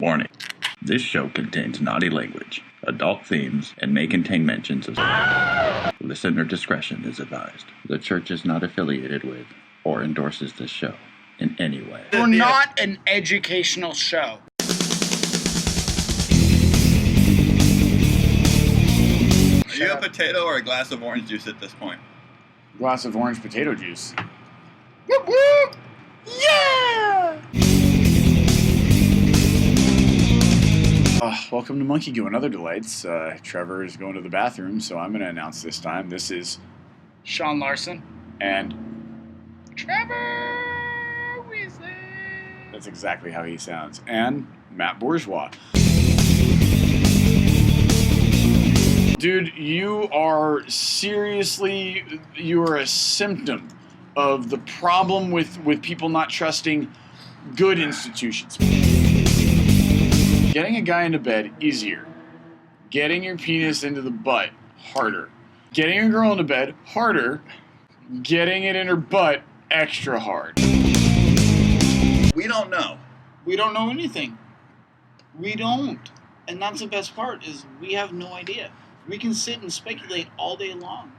Warning. This show contains naughty language, adult themes, and may contain mentions of... Listener discretion is advised. The church is not affiliated with or endorses this show in any way. We're not an educational show. Are you a potato or a glass of orange juice at this point? Glass of orange potato juice. Whoop whoop! Yeah! Welcome to Monkey Goo and Other Delights. Trevor is going to the bathroom, so I'm going to announce this time. This is Sean Larson. And Trevor Weasley. That's exactly how he sounds. And Matt Bourgeois. Dude, you are a symptom of the problem with people not trusting good institutions. Getting a guy into bed, easier. Getting your penis into the butt, harder. Getting a girl into bed, harder. Getting it in her butt, extra hard. We don't know. We don't know anything. We don't. And that's the best part, is we have no idea. We can sit and speculate all day long.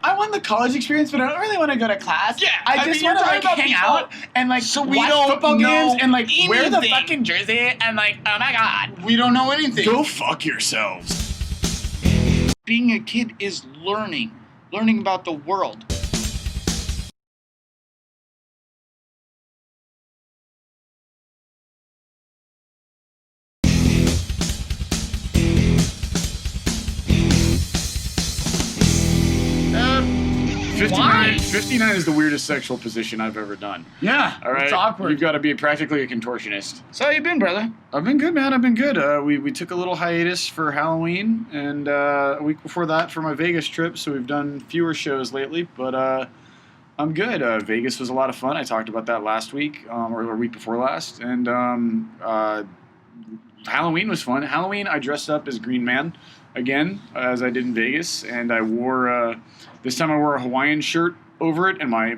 I want the college experience, but I don't really want to go to class. Yeah, I just want to like hang out and like So we watch don't football know games and like wear the anything. fucking jersey and like, oh my god. We don't know anything. Go fuck yourselves. Being a kid is learning about the world. Why? 59 is the weirdest sexual position I've ever done. Yeah, All right, it's awkward. You've got to be practically a contortionist. So how you been, brother? I've been good, man. I've been good. We took a little hiatus for Halloween, and a week before that for my Vegas trip, so we've done fewer shows lately, but I'm good. Vegas was a lot of fun. I talked about that last week, or the week before last, and Halloween was fun. Halloween, I dressed up as Green Man again, as I did in Vegas, and I wore, this time I wore a Hawaiian shirt over it and my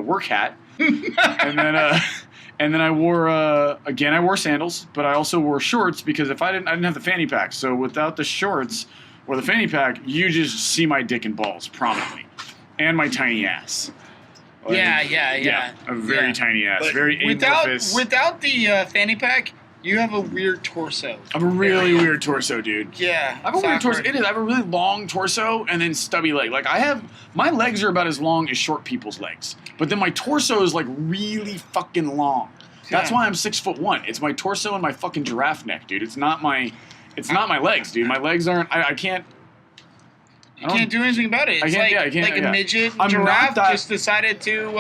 work hat, and then I wore, again, I wore sandals, but I also wore shorts because if I didn't have the Fanny Pack, so without the shorts or the Fanny Pack, you just see my dick and balls prominently, and my tiny ass. Yeah. A very tiny ass, But very amorphous. Without the fanny pack, you have a weird torso. I have a really weird torso, dude. Yeah. I have a weird torso. It is. I have a really long torso and then stubby leg. Like my legs are about as long as short people's legs, but then my torso is like really fucking long. That's Yeah. why I'm 6'1". It's my torso and my fucking giraffe neck, dude. It's not my legs, dude. My legs aren't. I can't. You can't do anything about it. It's I can't. a midget I'm giraffe not that- just decided to.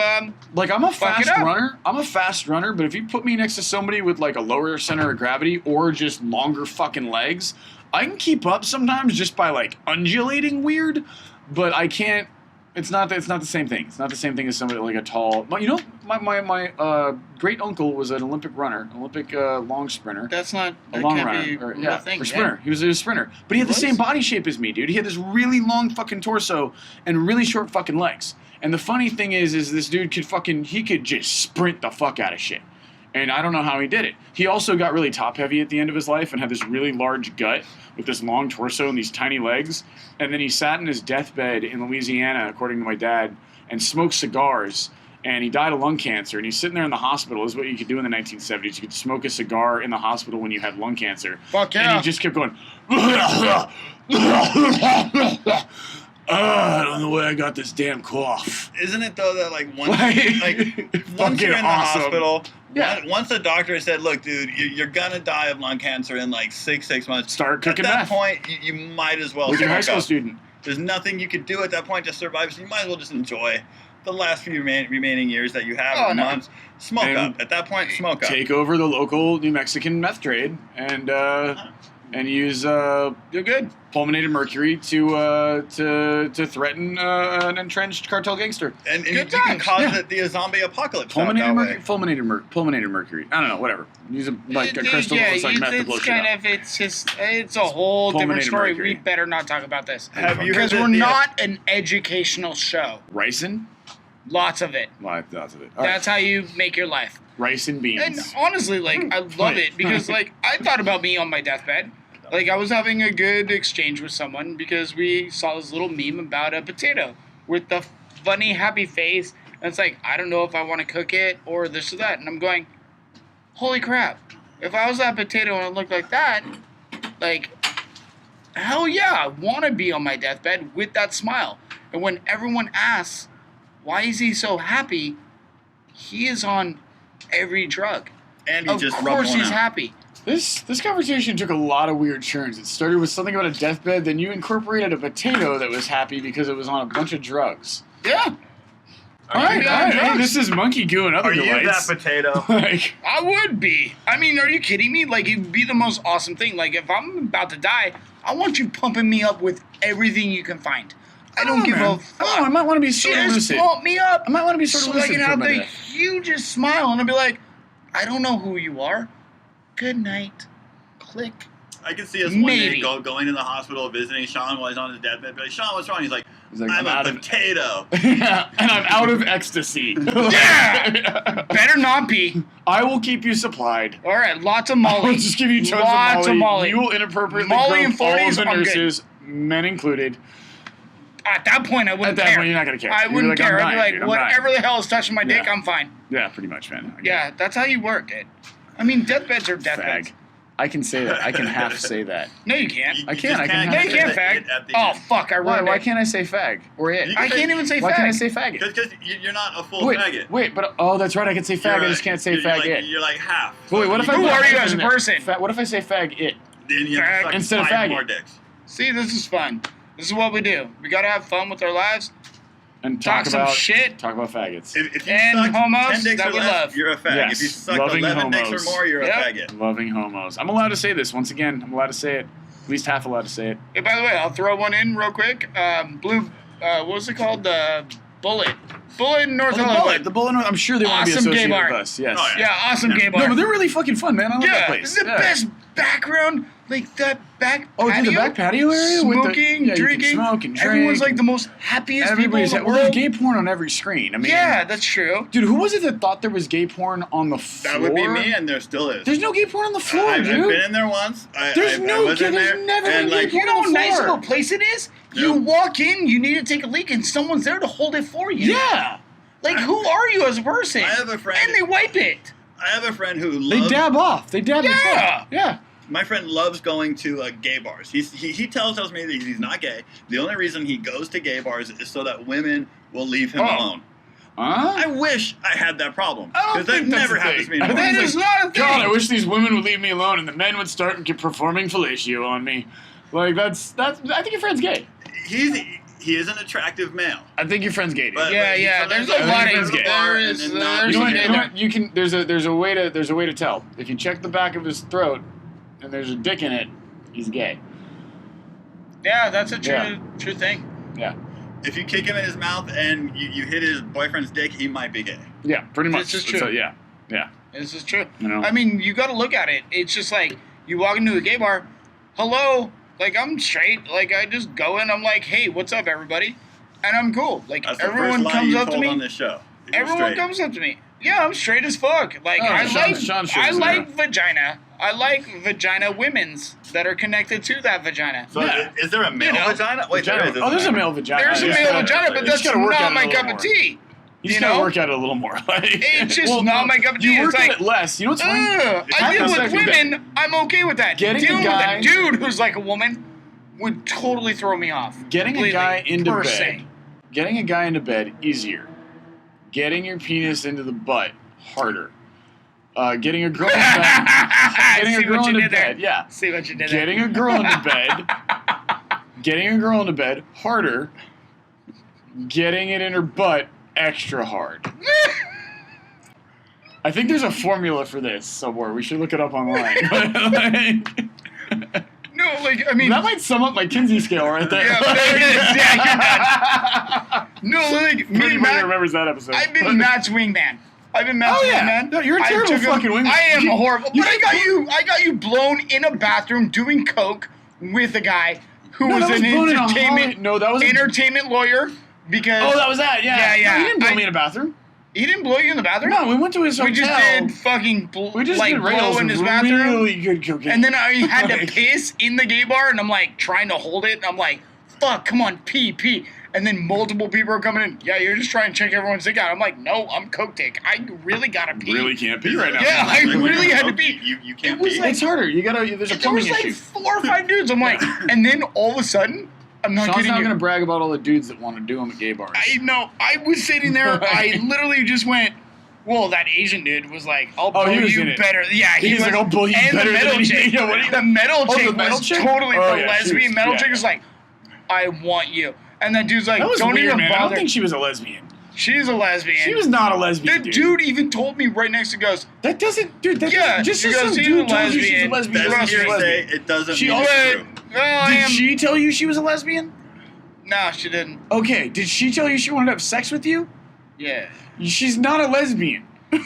Like I'm a Fuck it fast up. runner. I'm a fast runner, but if you put me next to somebody with like a lower center of gravity or just longer fucking legs, I can keep up sometimes just by like undulating weird, but I can't. It's not the same thing. It's not the same thing as somebody like a tall. You know, my great uncle was an Olympic runner, Olympic long sprinter. That's not. A That long can't runner, be or, a yeah, thing, or sprinter. He was a sprinter, but he had the He same was? body shape as me, dude. He had this really long fucking torso and really short fucking legs. And the funny thing is this dude could just sprint the fuck out of shit. And I don't know how he did it. He also got really top heavy at the end of his life and had this really large gut with this long torso and these tiny legs. And then he sat in his deathbed in Louisiana, according to my dad, and smoked cigars. And he died of lung cancer. And he's sitting there in the hospital. This is what you could do in the 1970s. You could smoke a cigar in the hospital when you had lung cancer. Fuck yeah. And he just kept going, I don't know where I got this damn cough. Isn't it though that like once once Fucking you're in the awesome. hospital, Yeah. once the doctor said, "Look, dude, you're gonna die of lung cancer in like six months," Start cooking at that meth. point, you might as well Like your smoke high school up. student. There's nothing you could do at that point to survive, so you might as well just enjoy the last few remaining years that you have, Oh, or no. months. Smoke And up. At that point, smoke up. Take over the local New Mexican meth trade and and use You're good. fulminated mercury to threaten an entrenched cartel gangster. And you Good can times. cause the zombie apocalypse out Fulminated that mercury. way. Fulminated mercury. I don't know. Whatever. Use a crystal that looks like meth to blow it's shit kind up. of, it's a whole different Fulminated story. mercury. We better not talk about this. Have you heard Because that we're the- not an educational show. Ricin? Lots of it. Lots of it. All right. That's how you make your life. Rice and beans. And honestly, like, I love it because, like, I thought about me on my deathbed. Like, I was having a good exchange with someone because we saw this little meme about a potato with the funny, happy face. And it's like, I don't know if I want to cook it or this or that. And I'm going, holy crap. If I was that potato and it looked like that, like, hell yeah, I want to be on my deathbed with that smile. And when everyone asks, why is he so happy? He is on every drug. And he Of just rubbed course one he's out. happy. This conversation took a lot of weird turns. It started with something about a deathbed, then you incorporated a potato that was happy because it was on a bunch of drugs. Yeah. All right. drugs? Hey, this is monkey goo and other Are you delights. that potato? Like, I would be. I mean, are you kidding me? Like, it'd be the most awesome thing. Like, if I'm about to die, I want you pumping me up with everything you can find. I don't give a fuck. I might want to be sort of Just lucid. pump me up. I might want to be sort So of I lucid can for have my the death. hugest smile and I'll be like, I don't know who you are. Good night. Click. I can see us one day Maybe. going to the hospital, visiting Sean while he's on his deathbed. Be like, Sean, what's wrong? He's like, He's like, I'm out a of potato. and I'm out of ecstasy. Yeah! Better not be. I will keep you supplied. All right, lots of I'll Molly. just give you tons Lots of of Molly. Molly. You will inappropriately Molly and grope all of 40s, the I'm good. nurses, men included. At that point, I At wouldn't that care. point, you're not going to care. I You're wouldn't like, care. I'm I'd be dying, like, dude, I'm whatever dying. the hell is touching my dick, Yeah. I'm fine. Yeah, pretty much, man. I get Yeah, that's how you work it. I mean, deathbeds are deathbeds. Fag. I can say that. I can half say that. No, you can't. You I just can No, you say can't, the fag. it at the Oh, end. fuck, I Why? ruined Why it. can't I say fag or it? You I can't even say Why fag. can't I say faggot? Because you're not a full Wait, faggot. wait, but oh, that's right. I can say fag. I just can't say you're fag like, it. You're like half. Wait, what if I Who put are you hyphen as a in there? person? What if I say fag it? Then you have Fag to suck instead of 5 faggot. more dicks. See, this is fun. This is what we do. We gotta have fun with our lives. And Talk some about shit. Talk about faggots. If you And suck homos 10 dicks that or we less, love. you're a fag. Yes, If you suck loving 11 dicks homos. or more, you're Yep. a faggot. Loving homos. I'm allowed to say this once again. I'm allowed to say it. At least half allowed to say it. Hey, by the way, I'll throw one in real quick. Blue, what was it called? The Bullet. Bullet in North Hollywood. The bullet. I'm sure they want to be Awesome gay associated bar. with us. Yes. Oh, Yeah, awesome gay bar. No, but they're really fucking fun, man. I love that yeah, place. this is the Yeah. best background. Like that back Oh, patio. dude, the back patio area with the Smoking, yeah, you can drinking. smoke and drink. Everyone's like the most happiest people in Everybody's the well, there's world. gay porn on every screen. I mean, Yeah, that's true. dude, who was it that thought there was gay porn on the floor? That would be me, and there still is. There's no gay porn on the floor, I've dude. been in there once. There's no I was gay- in there's there, never been and gay like, porn You know on how the nice floor. of a place it is? You Yep. walk in, you need to take a leak, and someone's there to hold it for you. Yeah. Like, who are you as a person? I have a friend. And they wipe it. I have a friend who They loves. dab off. They dab Yeah. themselves. Yeah. My friend loves going to gay bars. He tells me that he's not gay. The only reason he goes to gay bars is so that women will leave him Oh. alone. Huh? I wish I had that problem. I don't Because that think that's never the happens to me thing. I anymore. think That it's is like, not a thing. God, I wish these women would leave me alone and the men would start performing fellatio on me. Like that's. I think your friend's gay. He is an attractive male. I think your friend's gay. Dude. But- Yeah, but yeah. sometimes There's a I lot think of go to the bar and then not- there's You know what? some You gay know there. what? You can. There's a way to tell. If you check the back of his throat and there's a dick in it, he's gay. Yeah, that's a true Yeah. true thing. Yeah. If you kick him in his mouth and you hit his boyfriend's dick, he might be gay. Yeah. Pretty much. This is true. So, yeah. Yeah. This is true. You know. I mean, you got to look at it. It's just like you walk into a gay bar. Hello, like I'm straight. Like I just go in. I'm like, hey, what's up, everybody? And I'm cool. Like That's the everyone first line comes you up to told me. on this show. You're Everyone straight. comes up to me. Yeah, I'm straight as fuck. Like Oh, I Sean's straight I as like hell. vagina. I like vagina women's that are connected to that vagina. So Yeah. is there a male know, vagina? Wait, Vagina. there is. Oh, there's a male vagina. There's a You just male gotta- vagina, but you that's just gotta work at not it my a little cup of more. tea. You just You gotta know? work at it a little more. Like, It's just not my cup of tea. You work It's at like, it less. You know what's funny? I Half deal a with second. women. I'm okay with that. Getting a Dealing guy- with a dude who's like a woman would totally throw me off. Getting a Completely, guy into per bed. se. Getting a guy into bed easier. Getting your penis into the butt harder. Getting a girl into bed. Getting a See girl what you into did there. bed. Yeah. See what you did Getting a girl into bed. Getting a girl into bed harder. Getting it in her butt extra hard. I think there's a formula for this somewhere. We should look it up online. like, I mean, That might sum up my Kinsey scale right there. yeah, there it is. Yeah, you're done. No, like, me Nobody and Matt, remembers that episode. I've been Matt's wingman. I've been Matt's Oh, yeah. wingman. No, you're a I terrible took him- fucking wingman. I am horrible. you But I got you blown in a bathroom doing coke with a guy who No, was that was an blown in a entertainment holiday- no, that was a- entertainment lawyer because Oh, that was that. Yeah. Yeah. No, he didn't blow I- me in a bathroom. he didn't blow you in the bathroom. No, we went to his hotel. we just did fucking We just like did rails blow in of his bathroom. really good cocaine. And then I had to Like- piss in the gay bar, and I'm like trying to hold it, and I'm like, fuck, come on, pee. And then multiple people are coming in. Yeah, you're just trying to check everyone's dick out. I'm like, no, I'm coke dick. I really gotta pee. really can't pee right now. Yeah, I Like, when really you're had to broke, pee. You can't It was pee. like- It's harder. You gotta. There's a There was plumbing like issue. 4 or 5 dudes. I'm like, and then all of a sudden, I'm not Sean's kidding not you. gonna brag about all the dudes that want to do them at gay bars. I know. I was sitting there. I literally just went. Well, that Asian dude was like, "I'll blow he was you in it. better." Yeah, he He's was like, "I'll blow you and better the metal than chick. anything." Yeah, what do you- the metal Oh, chick the metal was chick? totally Oh, the yeah, she lesbian was- metal yeah. chick was like, "I want you," and that dude's like, that was "Don't weird, even man. I don't bother." think she was a lesbian. She's a lesbian. She was not a lesbian. The dude even told me right next to goes, That doesn't, dude. That Yeah, doesn't, just she because goes, some "She's dude a told you she's a lesbian." lesbian. That's doesn't mean she's a hearsay. lesbian. It doesn't She mean also- it's "But true. I Did am." she tell you she was a lesbian? No, she didn't. Okay. Did she tell you she wanted to have sex with you? Yeah. She's not a lesbian.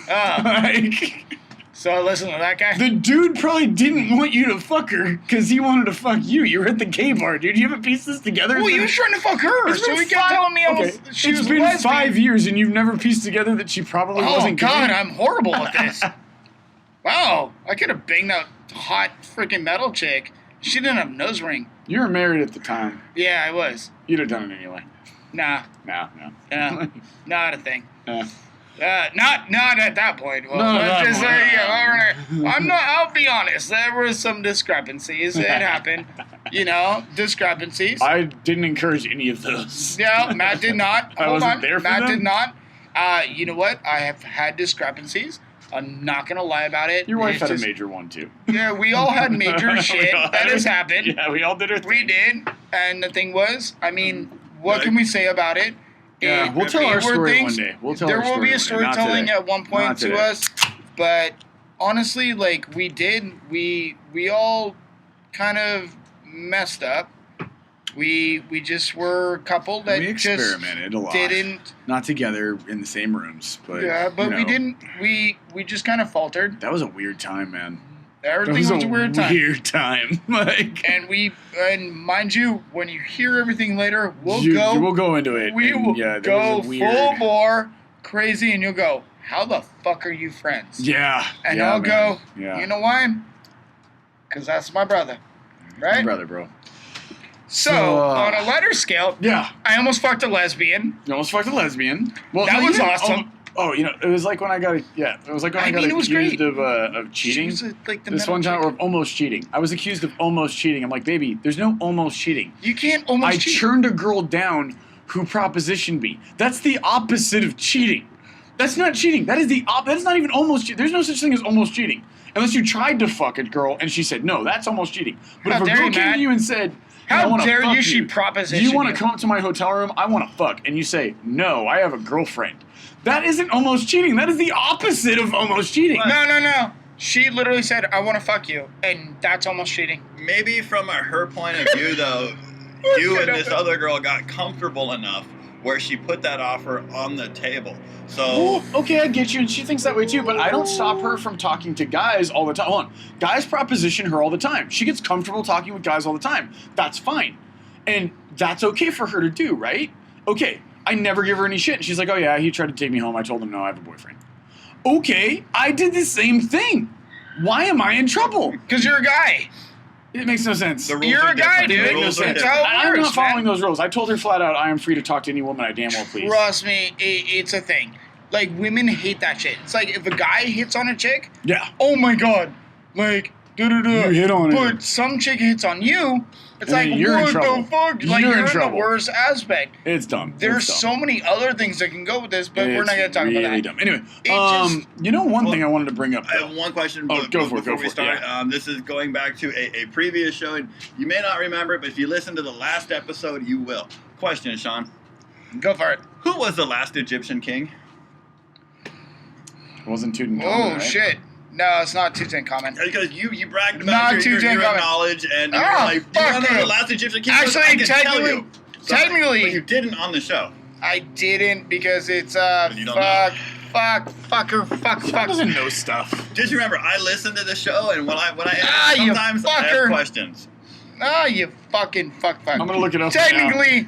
Like, So listen to that guy. the dude probably didn't want you to fuck her because he wanted to fuck you. You were at the gay bar, dude. You haven't pieced this together. Well, he was trying to fuck her, It's so been he kept telling me I was. okay. She It's was been lesbian. 5 years and you've never pieced together that she probably Oh wasn't God, gay? I'm horrible at this. Wow, I could have banged that hot freaking metal chick. She didn't have a nose ring. You were married at the time. Yeah, I was. You'd have done it anyway. Nah, No. not a thing. Yeah. Not at that point. Well, No, let's not just at say, that yeah, point. I'm not. I'll be honest. There were some discrepancies. It happened. You know, discrepancies. I didn't encourage any of those. Yeah, Matt did not. I Hold wasn't on. there for Matt them? did not. You know what? I have had discrepancies. I'm not gonna lie about it. Your wife It's had just- a major one too. Yeah, we all had major We shit. all That had has it. happened. Yeah, we all did our We thing. did. And the thing was, I mean, what Right. can we say about it? Yeah, we'll tell It our were story things- one day. We'll tell there our will be a story one day. Not storytelling today. at one point Not to today. us, but honestly, like we all kind of messed up. We just were a couple that We just experimented a lot. didn't. Not together in the same rooms, but Yeah, but you we know, didn't. We just kind of faltered. That was a weird time, man. Everything That was a weird time. Weird time. Like, And mind you, when you hear everything later, we'll go into it. We and will yeah, there go was a weird, full bore crazy, and you'll go, "How the fuck are you friends?" Yeah, And yeah, I'll man. go, Yeah, "You know why? Because that's my brother, My right?" brother, bro. So, So, on a lighter scale, Yeah, I almost fucked a lesbian. you almost fucked a lesbian. Well, That no, you was didn't- awesome. Oh, it was like when I got, it was like when I, I got mean, it was accused great. of cheating. She was like the This metal one time, chick. or almost cheating. I was accused of almost cheating. I'm like, baby, there's no almost cheating. You can't almost I cheat. turned a girl down who propositioned me. That's the opposite of cheating. That's not cheating. That is that's not even almost cheating. There's no such thing as almost cheating. Unless you tried to fuck a girl and she said, no, that's almost cheating. But How if a dare girl you, came Matt? to you and said, How I wanna dare fuck you, she propositioned you want you. to come up to my hotel room? I want to fuck. And you say, no, I have a girlfriend. That isn't almost cheating. That is the opposite of almost cheating. No. She literally said, "I want to fuck you," and that's almost cheating. Maybe from her point of view, though, you and this other girl got comfortable enough where she put that offer on the table. So Well, okay, I get you, and she thinks that way too, but I don't stop her from talking to guys all the time. Hold on. Guys proposition her all the time. She gets comfortable talking with guys all the time. That's fine. And that's okay for her to do, right? Okay, I never give her any shit. And she's like, oh yeah, he tried to take me home. I told him no, I have a boyfriend. Okay, I did the same thing. Why am I in trouble? Because you're a guy. It makes no sense. the rules You're are a guy, different. dude. The It rules makes are no sense. different. How- I'm works, not following man. those rules. I told her flat out, I am free to talk to any woman I damn well please. Trust me, it's a thing. Like, women hate that shit. It's like, if a guy hits on a chick, Yeah. oh my god, like, da-da-da. You hit on her. But some chick hits on you, it's And then like, you're in what trouble. the fuck? Like, You're you're in in trouble. the worst aspect. It's dumb. There's It's dumb. so many other things that can go with this, but we're not going to talk really about that. dumb. Anyway, It just- you know one Well, thing I wanted to bring up. I Though. have one question Oh, go for it, before go we for it, start. This is going back to a previous show, and you may not remember it, but if you listen to the last episode, you will. Question, Sean. Go for it. Who was the last Egyptian king? It wasn't Tutankhamun. Oh, right? shit. No, it's not Tutankhamun. Because you bragged Not about your Tutankhamun. knowledge, and you Oh, were like, do you fuck want to know you. the last Egyptian king? Actually, I can tell you. technically- But you didn't on the show. I didn't because it's You don't know. fuck. doesn't know stuff. Just remember, I listen to the show, and when I You sometimes I have fucker. questions. Oh, you fucking fuck. I'm gonna look it up right now.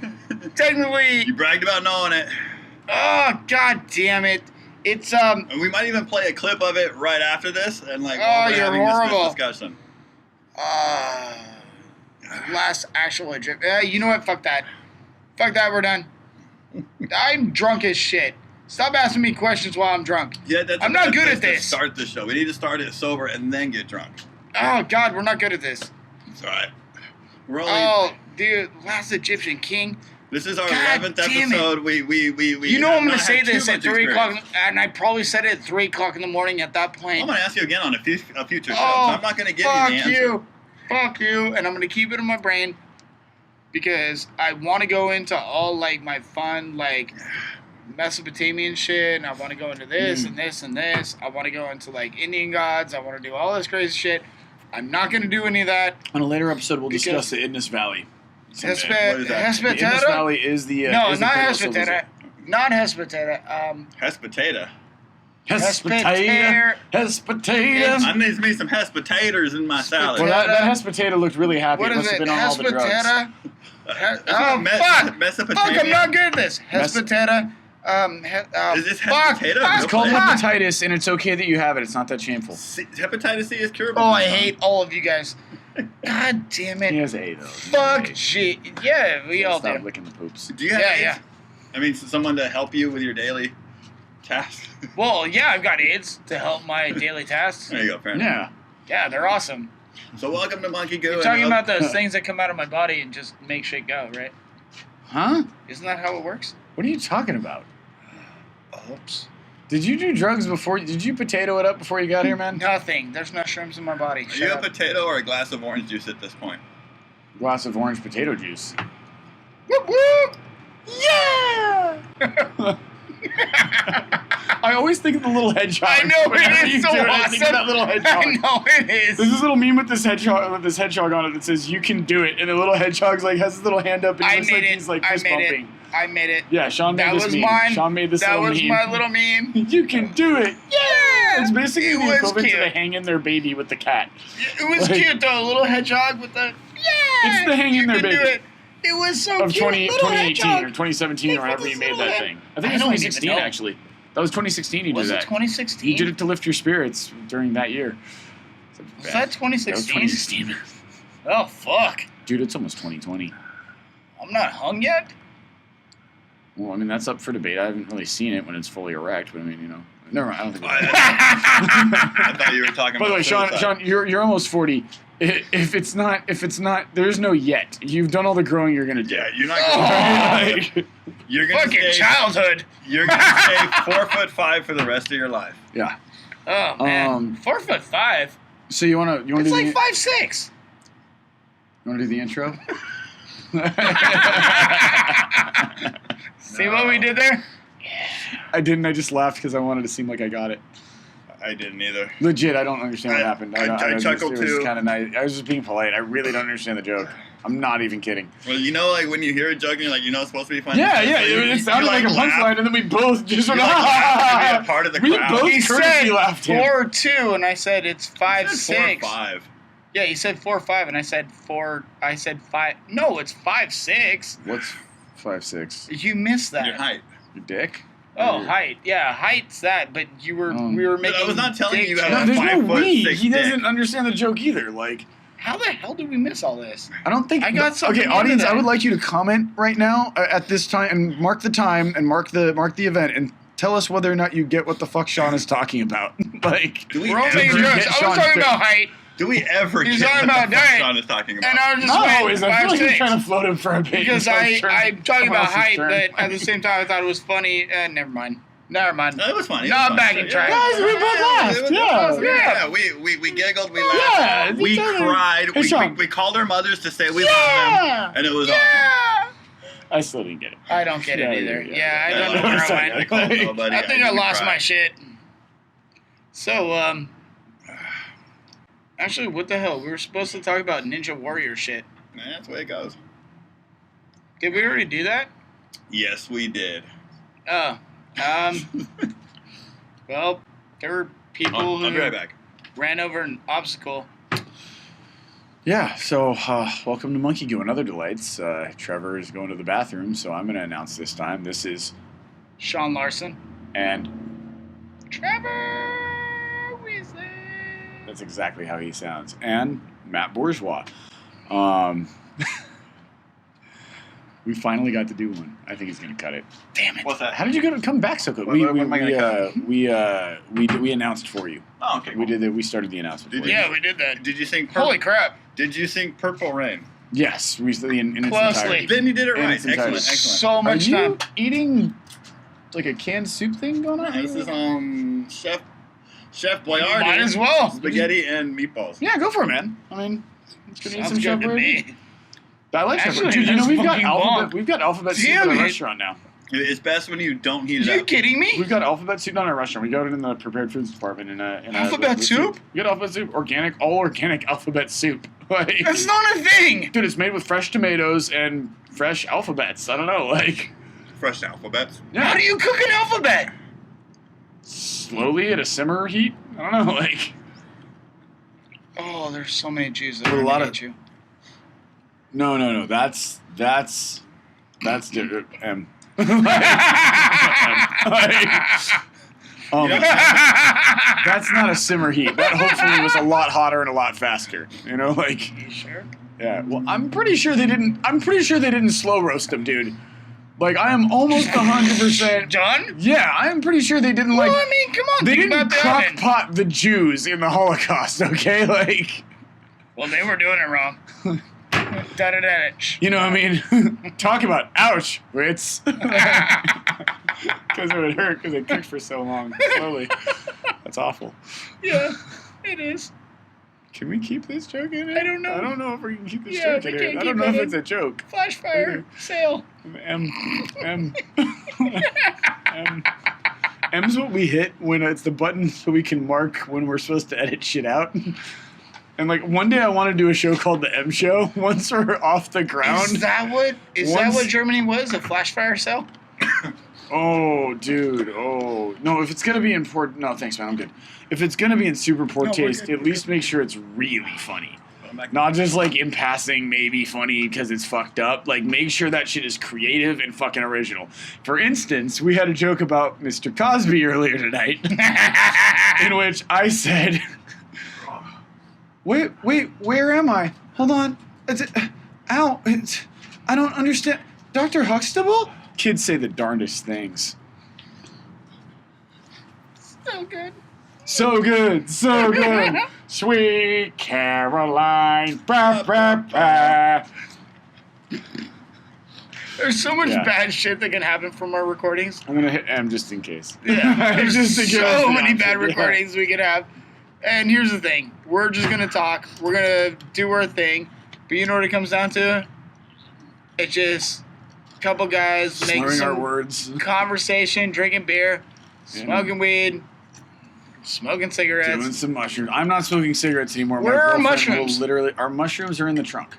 Technically. You bragged about knowing it. Oh, god damn it! It's And we might even play a clip of it right after this, and like, Oh, while we're you're having horrible. this discussion. Last actual Egypt. You know what? Fuck that. We're done. I'm drunk as shit. Stop asking me questions while I'm drunk. Yeah, I'm not good that's at to this. Start the show. We need to start it sober and then get drunk. Oh god, we're not good at this. It's all right. We're only. Oh, dude, last Egyptian king. This is our God 11th damn it. episode. We. You know have I'm gonna not say had too this at much 3 o'clock, experience. and I probably said it at 3 o'clock in the morning. At that point, I'm gonna ask you again on a future show. Oh, So I'm not gonna give you fuck the answer. fuck you, and I'm gonna keep it in my brain because I want to go into all like my fun like Mesopotamian shit, and I want to go into this and this and this. I want to go into like Indian gods. I want to do all this crazy shit. I'm not gonna do any of that. On a later episode, we'll Because- discuss the Idnis Valley. someday. What is that? The Idnis Hespeteta? Valley is the No, is the not Pedal Hespeteta. Not Hespeteta. Hespetata. Hespetata. Hespetata. I need me some Hespetators in my salad. Well, that Hespetata looked really happy. What It is must have it? been on all the drugs. Hespeteta? Isn't Oh, it fuck! Mesopotamia? Fuck, I'm not good at this. Hespeteta. Is this fuck, hepatitis? fuck, It's called fuck. hepatitis, and it's okay that you have it. It's not that shameful. Hepatitis C is curable. Oh, I hate all of you guys. God damn He it. has A, though. Fuck shit. Yeah, we all Stop do. licking the poops. Do you have Yeah, AIDS? yeah. I mean, someone to help you with your daily tasks. Well, yeah, I've got AIDS to help my daily tasks. There you go, fair enough. Yeah. Yeah, they're awesome. So welcome to Monkey Goo. You're talking about those things that come out of my body and just make shit go, right? Huh? Isn't that how it works? What are you talking about? Oops. Did you do drugs before? Did you potato it up before you got here, man? Nothing. There's no shrooms in my body. Are you Shut a up. potato or a glass of orange juice at this point? Glass of orange potato juice. Whoop, whoop. Yeah! I always think of the little hedgehog. I know, Whenever it you is so do it, awesome. I think of that little hedgehog. I know it is. There's this little meme with this hedgehog on it that says "You can do it," and the little hedgehog's like has his little hand up and he I looks made like it. he's like I fist made it. bumping. I made it. Yeah, Sean made That this was meme. mine. Sean made this That little was meme. my little meme. You can do it. Yeah. It's basically It the was equivalent to cute. the hang in there baby with the cat. It was Like- cute though. A little hedgehog with the It's the hang in you there can do baby. it. It was so Of cute. 2018 or Little 2017 Hey, or whenever this you made little that head- thing. I think I it was don't even 2016 know. actually. That was 2016 you Was did it that. 2016? You did it to lift your spirits during that year. Was that 2016? That was 2016. Oh fuck! Dude, it's almost 2020. I'm not hung yet. Well, I mean, that's up for debate. I haven't really seen it when it's fully erect, but I mean, you know. Never mind. I don't think I thought you were talking By the about way, Sean, suicide. you're almost 40. If it's not, there's no yet. You've done all the growing you're gonna do. Yeah, you're not Oh. going to... You're going to Fucking stay... childhood. You're going to stay 4'5" for the rest of your life. Yeah. Oh man, 4'5". So you wanna It's do like the 5'6". you wanna do the intro? See what we did there? I didn't. I just laughed because I wanted to seem like I got it. I didn't either. Legit, I don't understand what I- happened. I was chuckled just, it too. was kind of nice. I was just being polite. I really don't understand the joke. I'm not even kidding. Well, you know, like when you hear a joke and you're like, you know, it's supposed to be funny. Yeah, So yeah. you- It sounded like a laugh. punchline, and then we both just You went, laugh to be a part of the We crowd. both He courtesy said laughed him. 4'2", and I said it's 5'6". 4'5". Yeah, he said 4'5", and I said 4. I said 5. No, it's 5'6". What's 5'6"? You missed that. Your height. Your dick? Oh, height. Yeah, height's that. But we were But making. I was not telling dick you I No, have jokes. a there's no 5'6" we. He dick. doesn't understand the joke either. Like, How the hell did we miss all this? I don't think. I got something Okay, into audience, that. I would like you to comment right now at this time and mark the time and mark the event and tell us whether or not you get what the fuck Sean is talking about. Like, Do we We're all ever, making you jokes. get I was Sean talking to- about height, do we ever He's get talking what about the fuck diet. Sean is talking about? and I was just no, like is I feel like you're 5'6". trying to float him for a bit. Because until his turn- I'm talking someone about else's height, turn. but at the same time I thought it was funny. Never mind. Never mind. No, it was funny. No, It was I'm funny. back in track. Guys, we both laughed, It was yeah. awesome. Yeah. We giggled, we Yeah, laughed, we it's okay. cried, Hey, Sean. we called our mothers to say we Yeah. love them, and it was awesome. I still didn't get it. I don't get Yeah, it either. yeah, Yeah, I yeah. don't know Yeah, where sorry. I went. I called nobody. I think I didn't lost cry. my shit. So, Actually, what the hell? We were supposed to talk about Ninja Warrior shit. Man, that's the way it goes. Did we already do that? Yes, we did. Oh. Well, there were people I'll who be right back. ran over an obstacle. Yeah, so welcome to Monkey Goo and Other Delights. Trevor is going to the bathroom, so I'm going to announce this time. This is... Sean Larson. And... Trevor Weasley. That's exactly how he sounds. And Matt Bourgeois. We finally got to do one. I think he's going to cut it. Damn it. What's that? How did you come back so quick? What am I gonna cut? We announced for you. Oh, okay. We did that. We started the announcement. Did for you? you. Yeah, we did that. Did you sing? Holy crap. Did you sing Purple Rain? Yes, we in its Closely. entirety. Then you did it In right. its entirety. Excellent. Excellent. So much Are you time. eating like a canned soup thing going on? This is Chef Boyardee. Might as well. Spaghetti and meatballs. Yeah, go for it, man. I mean, it's gonna eat Sounds some Chef good to Boyardee. me. I like Chef Actually, Boyardee. Dude, you know that's we've got fucking alphabet. bomb. We've got alphabet soup Damn in our it. restaurant now. It's best when you don't heat Are it you up. kidding me? We've got alphabet soup in our restaurant. We got it in the prepared foods department. Alphabet soup? We got alphabet soup, all organic alphabet soup. Like, That's not a thing. dude, it's made with fresh tomatoes and fresh alphabets. I don't know, like Fresh alphabets. How do you cook an alphabet? slowly at a simmer heat. I don't know, like Oh, there's so many Jews that With are a lot gonna of- hate you. no. That's different. That's not a simmer heat. That hopefully was a lot hotter and a lot faster. You know, like You sure? yeah. Well, I'm pretty sure they didn't slow roast them, dude. Like I am almost 100%. Done? Yeah, I am pretty sure they didn't Well, like. I mean, come on. They think didn't about the oven. crock-pot the Jews in the Holocaust. Okay, like Well, they were doing it wrong. Da-da-da-da. you know what I mean. Talk about ouch, Ritz. Because it would hurt because it cooked for so long slowly. That's awful. Yeah, it is. Can we keep this joke in it? I don't know. I don't know if we can keep this Yeah, joke we in can't it. I keep don't know it if in. it's a joke. Flash fire. Sail. M's what we hit when it's the button so we can mark when we're supposed to edit shit out. And like one day I want to do a show called the M Show. Once we're off the ground. Is that what Germany was? A flash fire cell? Oh, dude. Oh. No, if it's going to be in poor... No, thanks, man. I'm good. If it's going to be in super poor No, we're taste, good. at least make sure it's really funny. Not just like in passing, maybe funny because it's fucked up. Like, make sure that shit is creative and fucking original. For instance, we had a joke about Mr. Cosby earlier tonight, in which I said, wait, where am I? Hold on. I don't understand. Dr. Huxtable? Kids say the darndest things. So good. So good, so good. Sweet Caroline. Bah, bah, bah. There's so much Yeah. bad shit that can happen from our recordings. I'm gonna hit M just in case. Yeah, there's Just to give us so the many option, bad yeah. recordings we could have. And here's the thing: we're just gonna talk. We're gonna do our thing. But you know what it comes down to? It's just a couple guys making Slurring our some words. conversation, drinking beer, smoking weed, smoking cigarettes. Doing some mushrooms. I'm not smoking cigarettes anymore. Where are My girlfriend mushrooms? will literally, our mushrooms are in the trunk.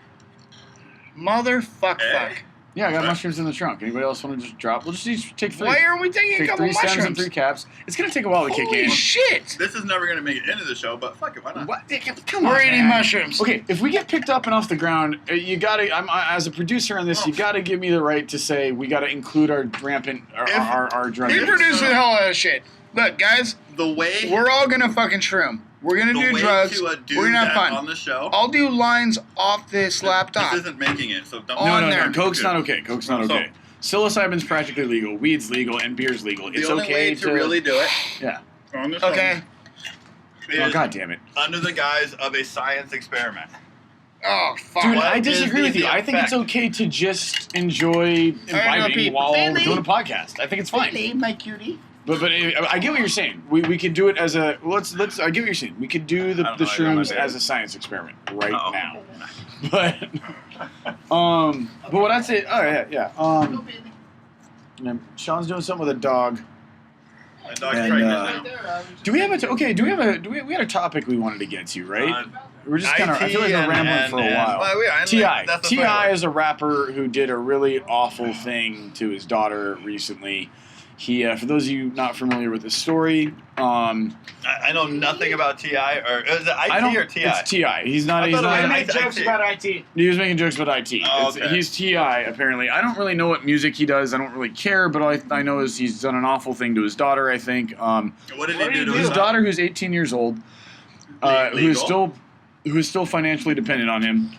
Motherfuck, Eh? fuck. Yeah, I got mushrooms in the trunk. Anybody else want to just drop? We'll just each take 3. Why aren't we taking a Take couple 3 stems and mushrooms? 3 caps. It's gonna take a while to kick Holy in. shit! This is never going to make it into the show, but fuck it, why not? What? Come on, We're eating man. mushrooms. Okay, if we get picked up and off the ground, you gotta. As a producer on this, you gotta give me the right to say we gotta include our rampant, our drug. We use. produce the hell out of shit. Look, guys, The way we're all gonna fucking shroom. We're gonna the do way drugs. to do We're gonna have that fun. on the show. I'll do lines off this laptop. This isn't making it, so don't. On No, there. Coke's not okay. Coke's not So- okay. Psilocybin's practically legal. Weed's legal, and beer's legal. The It's only okay way to really do it Yeah. on the show Okay. is Oh God damn it, under the guise of a science experiment. Oh fuck. dude! What I is disagree with the you. I think it's effect? okay to just enjoy imbibing people. while Really? doing a podcast. I think it's fine. my cutie. But I get what you're saying. We could do it as a let's. I get what you're saying. We could do the I don't know, I got my shrooms bad. as a science experiment right Uh-oh. now. But what I'd say, oh yeah. Sean's doing something with a dog. My dog's And, pregnant now. Do we have we had a topic we wanted to get to, right? We're just kind of. I feel like we're IT rambling for a while. well, we are, and, T.I. that's the T.I. thing. is a rapper who did a really awful thing to his daughter recently. He, for those of you not familiar with the story, I know nothing about T.I. or is it IT or T.I.? It's T.I. He's not. I He's thought it was not. an Make jokes IT. about IT. He was making jokes about IT. Oh, okay. He's T.I. apparently. I don't really know what music he does. I don't really care, but all I know is he's done an awful thing to his daughter, I think. What did he do to His daughter, who's 18 years old, Legal? who is still financially dependent on him,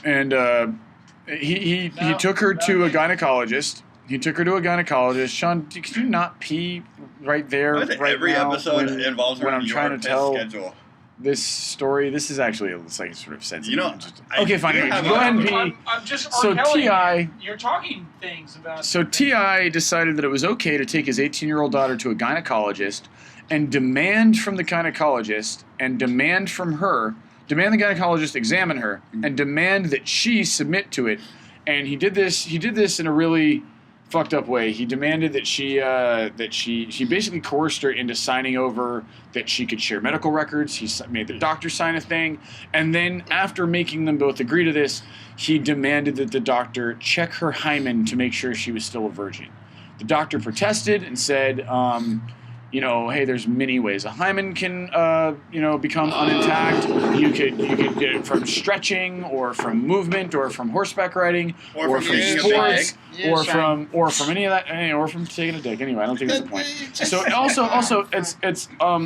and he took her to a gynecologist. He took her to a gynecologist. Sean, could you not pee right there, Why is it right every now? episode involves when I'm your trying to piss tell schedule. this story. This is actually it's like sort of sensitive. You know, Okay, fine. do Anyways, have go a- ahead and pee. I'm just So T.I. You're talking things about. So T.I. decided that it was okay to take his 18-year-old daughter to a gynecologist and demand from the gynecologist and demand the gynecologist examine her and demand that she submit to it. And he did this in a really fucked up way. He demanded that she basically coerced her into signing over that she could share medical records. He made the doctor sign a thing, and then after making them both agree to this, he demanded that the doctor check her hymen to make sure she was still a virgin. The doctor protested and said, hey, there's many ways a hymen can, become unintact. You could get it from stretching, or from movement, or from horseback riding, Or from from eating a sports, big egg. or from any of that, or from taking a dick. Anyway, I don't think that's the point. So also,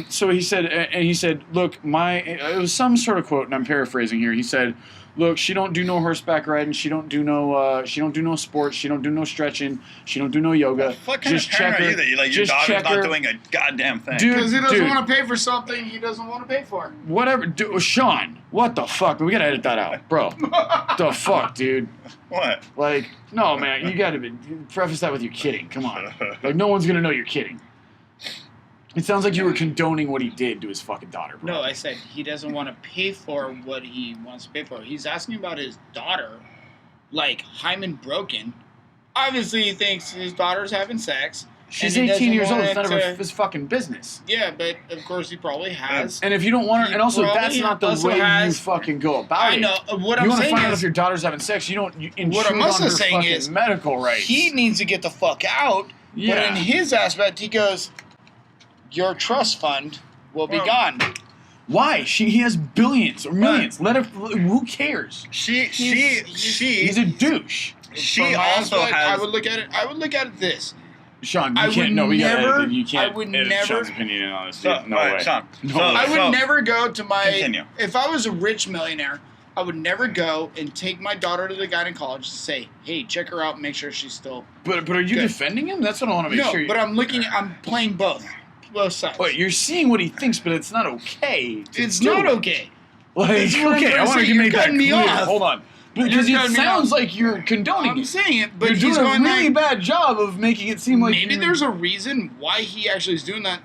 so he said, look, it was some sort of quote, and I'm paraphrasing here. He said, look, she don't do no horseback riding. She don't do no sports. She don't do no stretching. She don't do no yoga. What kind Just of parent check are her. you that your Just daughter's check not her. doing a goddamn thing? Dude, Because he doesn't want to pay for something he doesn't want to pay for. Whatever, Sean. What the fuck? We gotta edit that out, bro. The fuck, dude. What? Like, no, man. You gotta preface that with you're kidding. Come on. Like, no one's gonna know you're kidding. It sounds like you were condoning what he did to his fucking daughter, bro. No, I said he doesn't want to pay for what he wants to pay for. He's asking about his daughter, like Hymen broken. Obviously, he thinks his daughter's having sex. She's and he 18 years doesn't old. It's want none it of his fucking business. Yeah, but of course he probably has. And if you don't want her, He and also that's probably not the also way you has- fucking go about I it. know. What You I'm want to saying find out is, if your daughter's having sex. You don't intrude What I'm also on her saying fucking is, medical rights. he needs to get the fuck out. Yeah. But in his aspect, he goes, your trust fund will be Well, gone. Why? He has billions or millions. Let her. Who cares? He's a douche. She From my also aspect, has. I would look at it this. Sean, I you can't. would No, we gotta never- edit it. You can't I would edit never- Sean's opinion on this. So, Dude. No all right, way. Sean. No So- way. I would never go to my. Continue. If I was a rich millionaire, I would never go and take my daughter to the gynecologist and say, "Hey, check her out and make sure she's still." But are you Good. defending him? That's what I want to make No, sure. but I'm playing both sides. Wait, you're seeing what he thinks, but it's not okay. It's do not it. okay. Like, That's what I'm okay, trying I to want say. to You're make that cutting me clear. off. Hold on. Because You're it cutting me sounds off. like you're condoning I'm it. saying it, but You're he's doing a going really like, bad job of making it seem like maybe you're- there's a reason why he actually is doing that.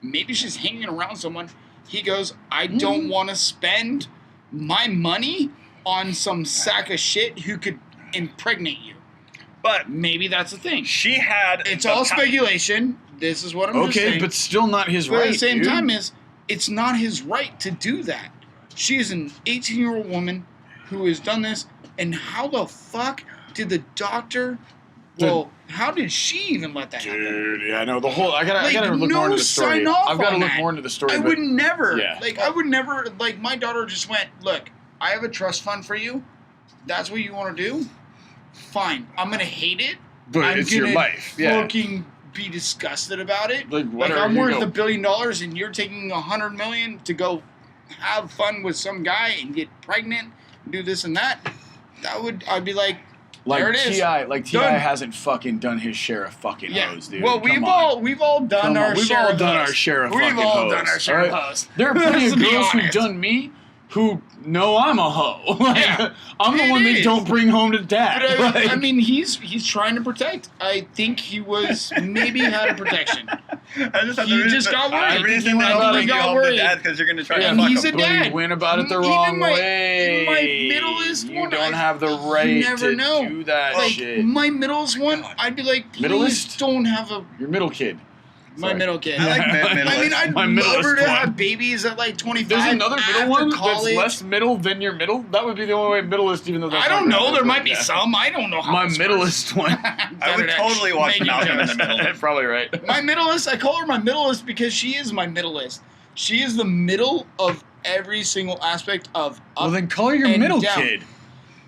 Maybe she's hanging around someone. He goes, I don't want to spend my money on some sack of shit who could impregnate you. But Maybe that's the thing. she had. It's the all pa- speculation. This is what I'm just Okay, saying. but still not his But right. at the same dude. time it's not his right to do that. She is an 18-year-old woman who has done this, and how the fuck did the doctor... Well, how did she even let that happen? Dude, yeah, no, the whole I gotta Like, look more no into the story. sign off I've got to on look that. more into the story. I but would never, Yeah. my daughter just went, look, I have a trust fund for you. That's what you want to do? Fine. I'm going to hate it. but I'm it's your gonna life. Yeah. fucking be disgusted about it. Like, Like, whatever, I'm you worth go. $1 billion and you're taking $100 million to go have fun with some guy and get pregnant, do this and that. I'd be like, there Like it is. T.I. Done. hasn't fucking done his share of fucking Yeah. hoes, dude. Well, Come we've on. all done Come our on. We've share all of done hoes. our share of We've fucking all hoes. done our share of alright? hoes. There are plenty of Let's be girls who've honest. done me who know I'm a hoe. Like, Yeah. I'm the It one they is. don't bring home to dad. But I Like, mean, he's trying to protect. I think he was maybe had a protection. I just have He the reason, just got worried. The reason they He don't bring you got home to worried. dad because you're gonna try Yeah, to And fuck he's him. a but dad. he went about it the Even wrong my- way. my middleest you one, don't I have the right never to know. do that Like shit. my middleest one, I'd be like, please Middleest? don't have a. Your middle kid. My middle kid. I like middle. I mean, I'd My love her middleest to one. have babies at like 25. There's another middle after one college. that's less middle than your middle. That would be the only way middleist, even though that's I don't not know. gonna There work, might be yeah. some. I don't know how. My this middleist one. I would totally watch Malcolm in the Middle. Probably right. My middleist. I call her my middleist because she is my middleist. She is the middle of every single aspect of up. Well, then call her your and middle down. kid.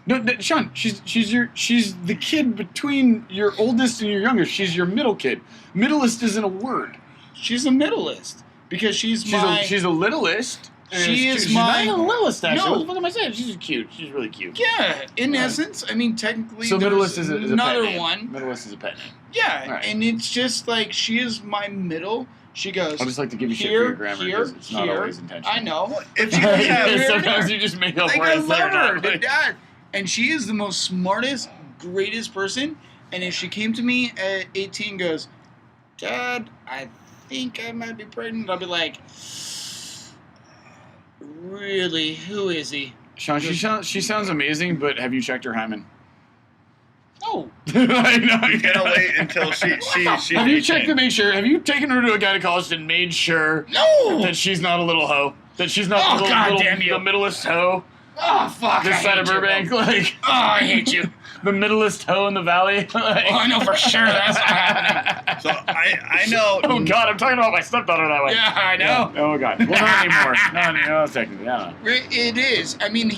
No, Sean, she's the kid between your oldest and your youngest. She's your middle kid. Middleist isn't a word. She's a middleist because she's my. She's a littlest. She is she's my- not even a littlest, actually. No. What the fuck am I saying? She's cute. She's really cute. Yeah, in Right. essence, I mean, technically, So there's middleist is a another pet name. one. Middleist is a pet name. Yeah, Right. and it's just like she is my middle. She goes. I'll just like to give you shit for here, your grammar here, because it's not here. always intentional. I know. If you have, Sometimes you just make up Like, I words love that are her not, to like- death. And she is the most smartest, greatest person. And if she came to me at 18 and goes, Dad, I think I might be pregnant, I'll be like, really? Who is he? Sean, she sounds amazing, but have you checked her hymen? No. I know. you gotta wait until she's Have you checked to make sure? Have you taken her to a gynecologist and made sure No! that she's not a little hoe? That she's not Oh, the little, God little damn you. the middleest hoe Oh, fuck. this I side of hate you, Burbank? bro. Like Oh, I hate you. the middleest hoe in the valley? Like, Oh, I know for sure that's not happening. So I know. Oh God, I'm talking about my stepdaughter that way. Yeah, I know. Oh God. Well, not anymore. No, technically, I don't know. It is. I mean,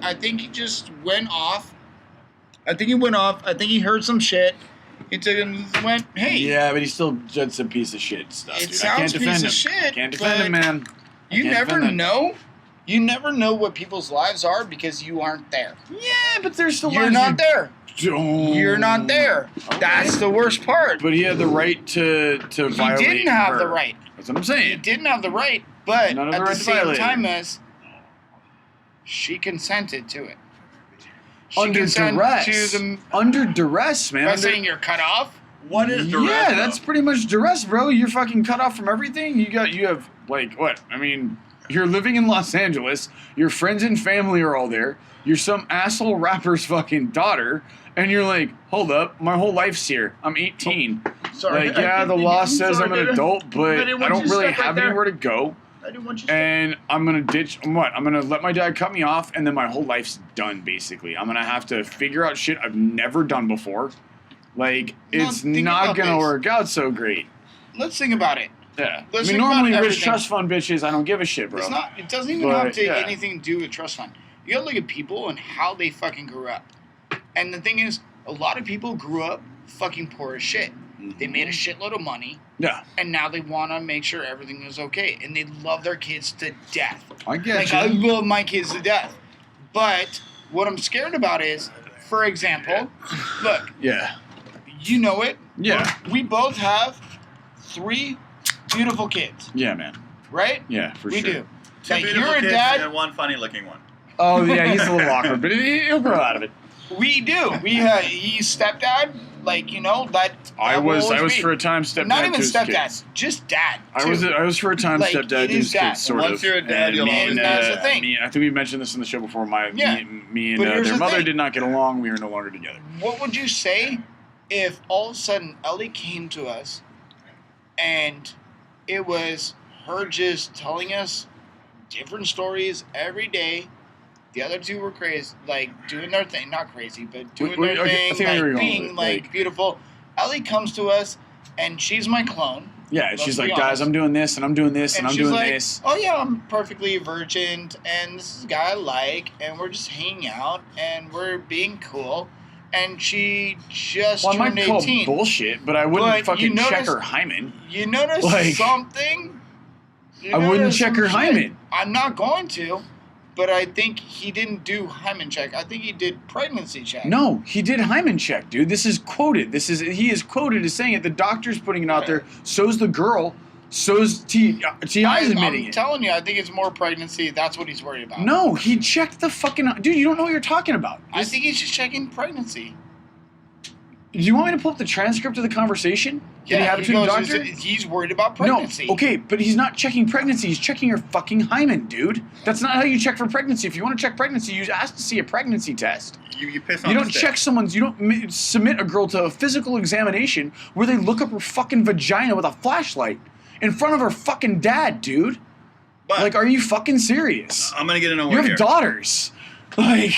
I think he just went off. I think he went off. I think he heard some shit. He took him and went, hey. Yeah, but he's still just some piece of shit stuff, It dude. I can't sounds defend piece him. of shit, Can't defend him, but man. I You can't never defend him. know. You never know what people's lives are because you aren't there. Yeah, but there's still You're lives not there. don't. You're not there. Okay. That's the worst part. But he had the right to He violate didn't have her. the right. That's what I'm He saying. didn't have the right, but None of at the the right to same violate time it. as she consented to it. She Under consented duress. to the, Under duress, man. by Under- saying you're cut off. What is duress? Yeah, though? that's pretty much duress, bro. You're fucking cut off from everything. You have like what? I mean, you're living in Los Angeles. Your friends and family are all there. You're some asshole rapper's fucking daughter, and you're like, hold up, my whole life's here. I'm 18. Sorry. Like, yeah, the law says I'm an adult, but didn't I want don't you to really step right have there. anywhere to go. I didn't want you to And I'm gonna ditch what? I'm gonna let my dad cut me off, and then my whole life's done. Basically, I'm gonna have to figure out shit I've never done before. Like, No, it's think not about gonna this. work out so great. Let's think about it. Yeah. Let's I mean, think about normally rich everything. trust fund bitches, I don't give a shit, bro. It's not. It doesn't even But, have to yeah. anything to do with trust fund. You gotta look at people and how they fucking grew up. And the thing is, a lot of people grew up fucking poor as shit. They made a shitload of money, Yeah, and now they want to make sure everything is okay, and they love their kids to death. I get Like you. I love my kids to death, but what I'm scared about is, for example, look, Yeah. you know it. Yeah. We both have 3 beautiful kids, Yeah, man. right? Yeah, for we sure. do. 2 Like beautiful you're a kids dad. and one funny-looking one. Oh, yeah, he's a little awkward, but he'll grow out of it. We do. He's stepdad. Like that. I was will always be. for a time stepdad Not to even his stepdad, kids. just dad. I too. was for a time Like, stepdad it to is his that. kids, sort Once of. you're a dad, And you'll me always and, be that's the thing. I think we mentioned this in the show before. Yeah. Me and But here's their the mother thing. did not get along. We were no longer together. What would you say if all of a sudden Ellie came to us and it was her just telling us different stories every day? The other 2 were crazy, like doing their thing, not crazy, but doing their I thing, think I know where you're like going being with it, like beautiful. Ellie comes to us and she's my clone. Yeah, Let's she's be like, honest. guys, I'm doing this, and I'm doing this, and I'm she's doing like, this. oh yeah, I'm perfectly a virgin, and this is a guy I like, and we're just hanging out, and we're being cool. And she just Well, I turned might call 18. bullshit, but I wouldn't But fucking you check notice- her hymen. You notice Like, something? You I wouldn't notice check some her shit. hymen. I'm not going to, but I think he didn't do hymen check. I think he did pregnancy check. No, he did hymen check, dude. This is quoted. He is quoted as saying it. The doctor's putting it out there. So's the girl. So's T.I.'s admitting I'm it. telling you, I think it's more pregnancy. That's what he's worried about. No, he checked the fucking... Dude, you don't know what you're talking about. I think he's just checking pregnancy. Do you want me to pull up the transcript of the conversation? Did he have it to the doctor? He's worried about pregnancy. No, okay, but he's not checking pregnancy. He's checking your fucking hymen, dude. That's not how you check for pregnancy. If you want to check pregnancy, you ask to see a pregnancy test. You piss on You the don't stick. check someone's. You don't submit a girl to a physical examination where they look up her fucking vagina with a flashlight in front of her fucking dad, dude. But Like, are you fucking serious? I'm gonna get in a You word have here. daughters. Like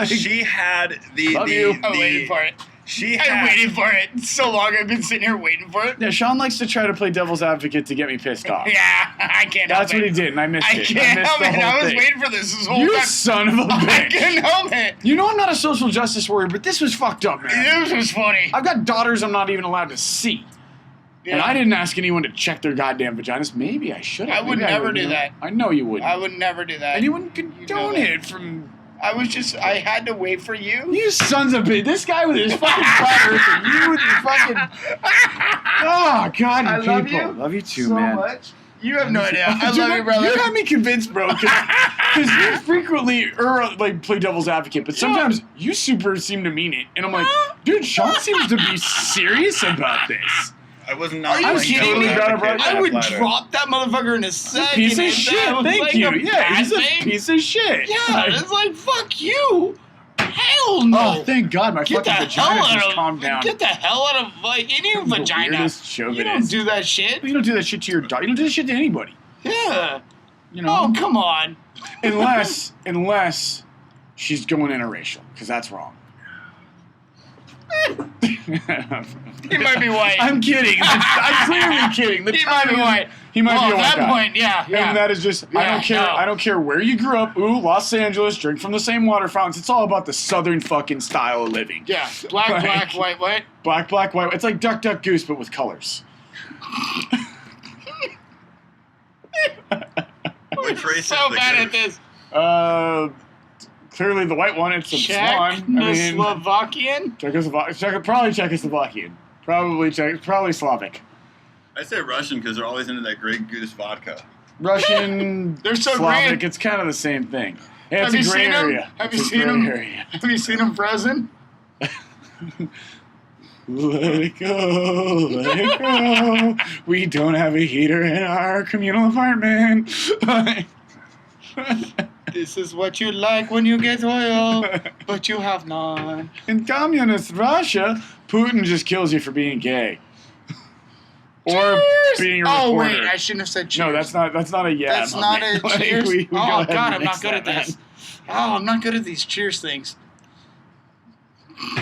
She had Love you. I'm waiting for it. She I'm had. waiting for it. So long I've been sitting here waiting for it. yeah, Sean likes to try to play devil's advocate to get me pissed off. Yeah, I can't That's help what it. he did, and I missed I it. can't missed help the it. whole I was thing. waiting for this whole You time. son of a I bitch. can't help it. You know I'm not a social justice warrior, but this was fucked up, man. This was funny. I've got daughters I'm not even allowed to see. And I didn't ask anyone to check their goddamn vaginas. Maybe I should have. I would never do that. I know you wouldn't. I would never do that. And you wouldn't condone that. it from... I had to wait for you. You sons of bitch. This guy with his fucking flat earth and you with your fucking... Oh, God, you I love people. you Love you too, so man. much. You have no idea. I You love you, brother. You got me convinced, bro, because you frequently play devil's advocate, but sometimes you super seem to mean it, and I'm like, dude, Sean seems to be serious about this. I was not. Are you playing kidding me? devil's advocate I that would platter. drop that motherfucker in a second. Piece of if shit. that was Thank like you. a Yeah, bad he's a thing. piece of shit. Yeah, it's like, fuck you. Hell no. Oh, thank God, my Get the fucking hell vagina out just of calmed down. Get the hell out of like any The vagina. weirdest You don't chauvinist. do that shit. You don't do that shit to your dog. You don't do that shit to anybody. Yeah. You know, Oh, come on. unless she's going interracial, because that's wrong. He might be white. I'm kidding. I'm clearly kidding. The He might be timing- white. He might Well, be a at white that guy. point, yeah. And that is just, I Yeah, don't care. no. I don't care where you grew up. Ooh, Los Angeles, drink from the same water fountains. It's all about the southern fucking style of living. Yeah. Black, Like- black, white, white. Black, black, white. It's like Duck, Duck, Goose, but with colors. Which race So is the bad at goose? this. Clearly the white one. It's a swan. Czechoslovakian? Probably Czechoslovakian. Probably Slavic. I say Russian because they're always into that Grey Goose vodka. Russian, They're so Slavic. green. It's kind of the same thing. Yeah, it's Have you a gray seen 'em? area. Have It's you a seen gray 'em? area. Have you seen him frozen? Let it go, let it go. We don't have a heater in our communal apartment. This is what you like when you get oil, but you have none. In communist Russia, Putin just kills you for being gay. Or Cheers! being a Oh reporter. wait, I shouldn't have said cheers. No, that's not a yeah. That's my not man. a Like, cheers. we go Oh ahead God, and I'm mix not good at that, this. man. Oh, I'm not good at these cheers things.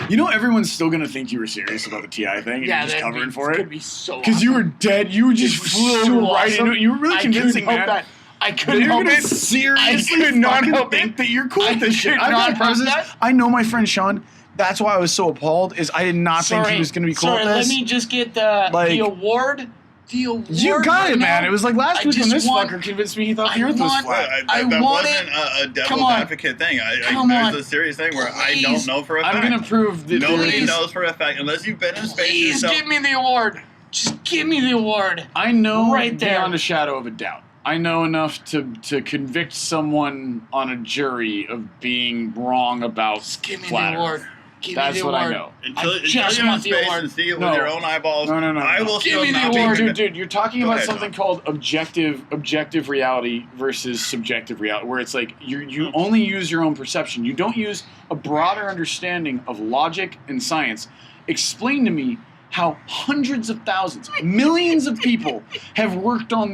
You know, everyone's still gonna think you were serious about the TI thing, and you're just covering for It's it gonna be so. because you were dead. You just flew so right awesome. into it. You were really convincing, I couldn't man. help that. I That couldn't you're help gonna it. seriously I could not fucking help think it. that you're cool I with this shit. could I've not got friends. help that. I know my friend Sean. That's why I was so appalled. Is I did not think he was gonna be cool Sorry, with this. let me just get the Like- award. The award. You got right it, man. now. It was like last I week when just this want- fucker convinced me he thought I the Earth was want- flat. I that want wasn't a Come devil's on. advocate thing. Come on. There's a serious thing where I Please. don't know for a fact. I'm gonna prove that Nobody there is- knows for a fact unless you've been in space Please yourself. give me the award. Just give me the award. I know Right there. beyond a shadow of a doubt. I know enough to convict someone on a jury of being wrong about Just give me flat the Earth. award. Give That's me the what award. I know. Until just you're in want the space award. and see it No. with your own eyeballs, No. I will Give still me the not be award. convinced. Dude, you're talking Go about ahead, something Tom. called objective reality versus subjective reality, where it's like you only use your own perception. You don't use a broader understanding of logic and science. Explain to me how hundreds of thousands, millions of people have worked on.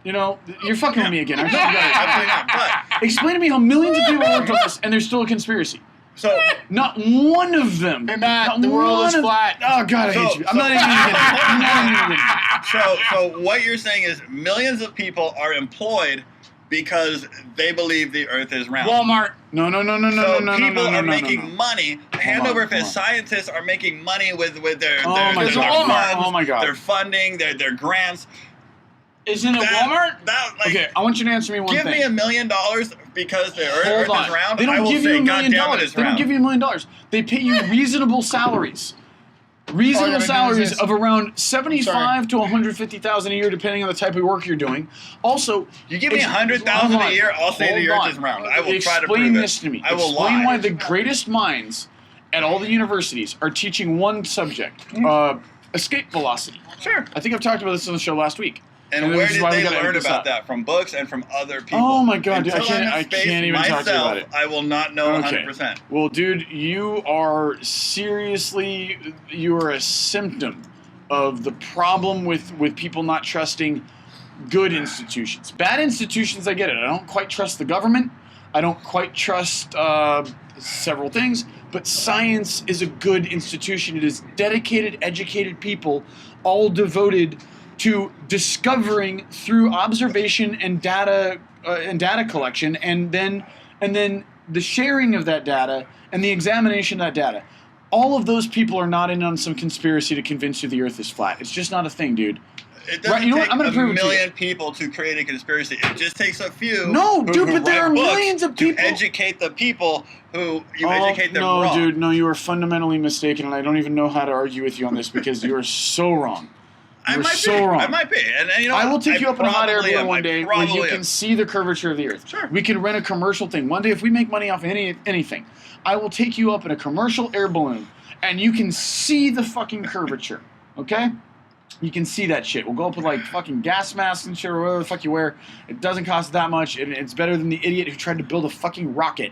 You know, you're fucking with me again. aren't you? Absolutely not. But Explain to me how millions of people worked on this and there's still a conspiracy. so Not one of them. Hey, Matt, not the world one is of- flat. Oh God, I hate So- you. I'm not even gonna so what you're saying is millions of people are employed because they believe the Earth is round. Walmart. No. So people are no. making money. Hand on, over hold on. fist. Scientists are making money with their Oh my their God. funds, Oh my God. their funding, their grants. Isn't it Walmart? Okay, I want you to answer me one give thing. me $1 million because the Earth Hold is on. round. They I don't will give say, you $1 God million. damn it, it's They don't round. give you $1 million. They pay you reasonable salaries. Reasonable gotta do is salaries this. of around 75 to 150,000 a year, depending on the type of work you're doing. Also, You give me ex- 100,000 hold a on. year, I'll say the Hold Earth on. is round. I will try to Explain prove this it. to me. I will Explain lie. why the greatest minds at all the universities are teaching one subject, escape velocity. Sure. I think I've talked about this on the show last week. And this where is did why we they gotta learn edit this about out. that? From books and from other people. Oh my god, dude, Until I'm in I space can't even talk to you about it. I will not know 100%. Well, dude, you are a symptom of the problem with people not trusting good institutions. Bad institutions, I get it. I don't quite trust the government. I don't quite trust several things. But science is a good institution. It is dedicated, educated people, all devoted to discovering through observation and data collection, and then the sharing of that data and the examination of that data. All of those people are not in on some conspiracy to convince you the Earth is flat. It's just not a thing, dude. It doesn't Right, you know what? take I'm gonna a prove it to you. million people to create a conspiracy. It just takes a few. No, dude, who but there write are books millions of people. to educate the people who you Oh, educate them no, wrong. dude, no, you are fundamentally mistaken, and I don't even know how to argue with you on this because you are so wrong. You're so wrong. I might be. And you know, I will take I you up in a hot air probably balloon am. one I day where probably you am. can see the curvature of the Earth. Sure. We can rent a commercial thing. One day, if we make money off anything, I will take you up in a commercial air balloon, and you can see the fucking curvature, okay? You can see that shit. We'll go up with like fucking gas masks and shit or whatever the fuck you wear. It doesn't cost that much, and it's better than the idiot who tried to build a fucking rocket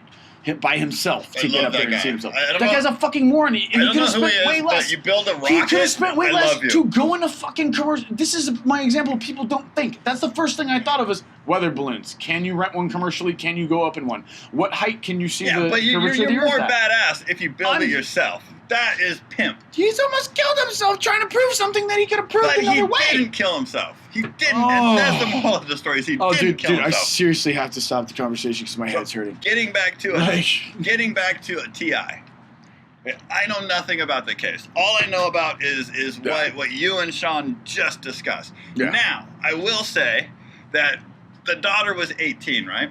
by himself to I get love up there that and guy. see himself. I don't That know- guy's a fucking moron. And he I don't could know have who spent he is, way but less. you build a rocket. He could have spent way I less love you. to go in a fucking commercial. This is my example. People don't think. That's the first thing I thought of is weather balloons. Can you rent one commercially? Can you go up in one? What height can you see Yeah, the but curvature you're of the more Earth at? badass if you build it yourself. That is pimp. He's almost killed himself trying to prove something that he could have proved But he another way. didn't kill himself. He didn't. Oh. And that's the moral of the story. Is he didn't kill dude, I himself. seriously have to stop the conversation because my head's hurting. Getting back to a TI. I know nothing about the case. All I know about is what you and Sean just discussed. Yeah. Now, I will say that the daughter was 18, right?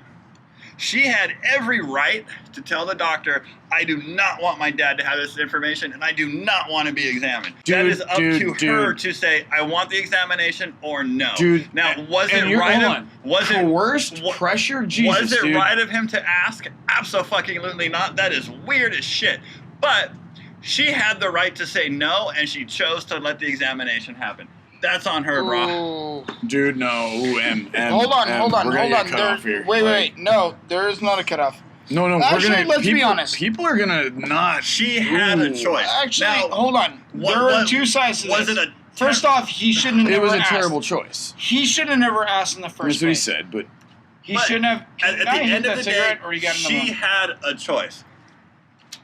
She had every right to tell the doctor, I do not want my dad to have this information, and I do not want to be examined. That is up to her to say, I want the examination or no. Dude, now, was it hold right on. Coerced pressure? Jesus, was it dude. right of him to ask? Absolutely not. That is weird as shit. But she had the right to say no, and she chose to let the examination happen. That's on her, bro. Ooh. Dude, no. Hold on. We're gonna get cut off here. Wait. No, there is not a cutoff. No. Actually, let's be honest. People are gonna not. She had a choice. Actually, Now, hold on. There are two sides to this. Was it a First off, he shouldn't have It never was a asked. terrible choice. He should have never asked in the first That's what he place. said, but He But shouldn't have. At the Now you hit end of that the day, cigarette, or you got another she one. had a choice.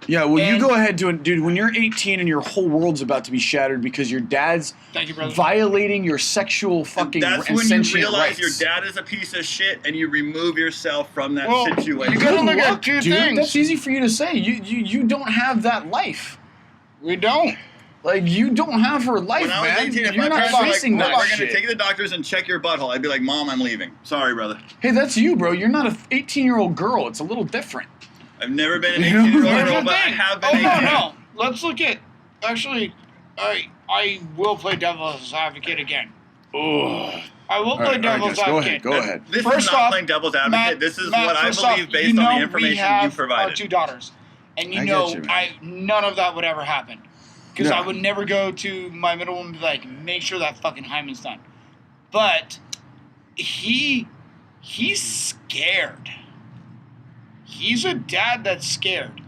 yeah. Well, you And- go ahead, dude. When you're 18 and your whole world's about to be shattered because your dad's Thank you, brother. violating your sexual fucking That's and when you sentient realize rights. your dad is a piece of shit and you remove yourself from that Well, situation. you gotta Good look at luck, two dude. things. That's easy for you to say. You don't have that life. We don't. Like, you don't have her life, When I was man. 18, if You're my not parents were like, facing that we're shit. going to take you to the doctors and check your butthole, I'd be like, Mom, I'm leaving. Sorry, brother. Hey, that's you, bro. You're not an 18-year-old girl. It's a little different. I've never been an You know? 18-year-old Here's girl, the but I thing. have been Oh 18. no. Let's look at. Actually, I will play devil's advocate again. Ugh. I will play devil's Go advocate. ahead. Go ahead. This First is not off, playing devil's advocate. Matt, This is Matt, what I first believe off, based you on know the information we have you provided. Two daughters, and you I know get you, man. none of that would ever happen. Because No. I would never go to my middle one and be like, make sure that fucking Hymen's done. But he's scared. He's a dad that's scared.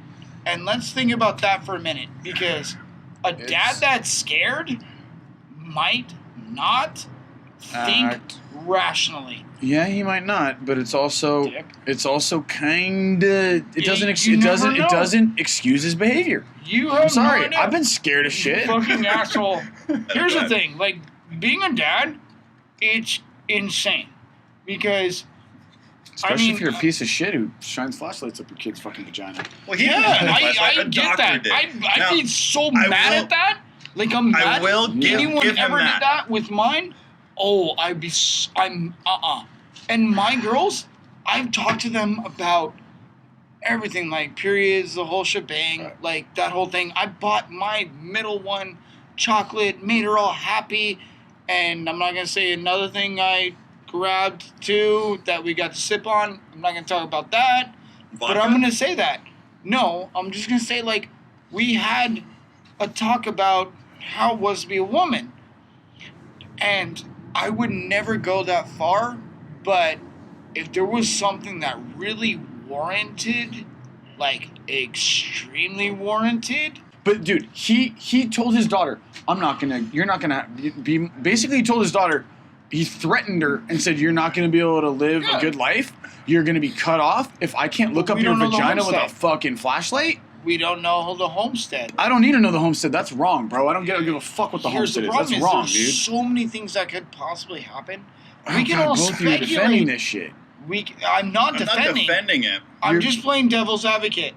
And let's think about that for a minute. Because a dad that's scared might not think Act. rationally. Yeah, he might not, but it's also Dick. kinda it doesn't excuse his behavior. You have I'm sorry. no idea. I've been scared of shit. Fucking asshole. Here's the thing, like, being a dad, it's insane. Because, Especially I mean, if you're a piece of shit who shines flashlights up your kid's fucking vagina. Well, he yeah, didn't have a flashlight, I a get doctor that. did. I'd Now, be so I mad will- at that. Like, I'm mad. I will Anyone give him ever that. did that with mine? Oh, And my girls, I've talked to them about everything, like periods, the whole shebang, Right. like that whole thing. I bought my middle one chocolate, made her all happy, and I'm not gonna say another thing I grabbed too that we got to sip on. I'm not gonna talk about that, but Vodka? I'm gonna say that. No, I'm just gonna say, like, we had a talk about how it was to be a woman. And I would never go that far, but if there was something that really warranted, like extremely warranted. But dude, he told his daughter, you're not gonna be, basically he told his daughter, he threatened her and said, you're not gonna be able to live a good life. You're gonna be cut off if I can't look up your vagina with a fucking flashlight. We don't know the homestead. I don't need to know the homestead. That's wrong, bro. I don't give a fuck what the homestead is. That's wrong, dude. There's so many things that could possibly happen. We can all both of you are defending this shit. I'm not defending it. I'm just playing devil's advocate.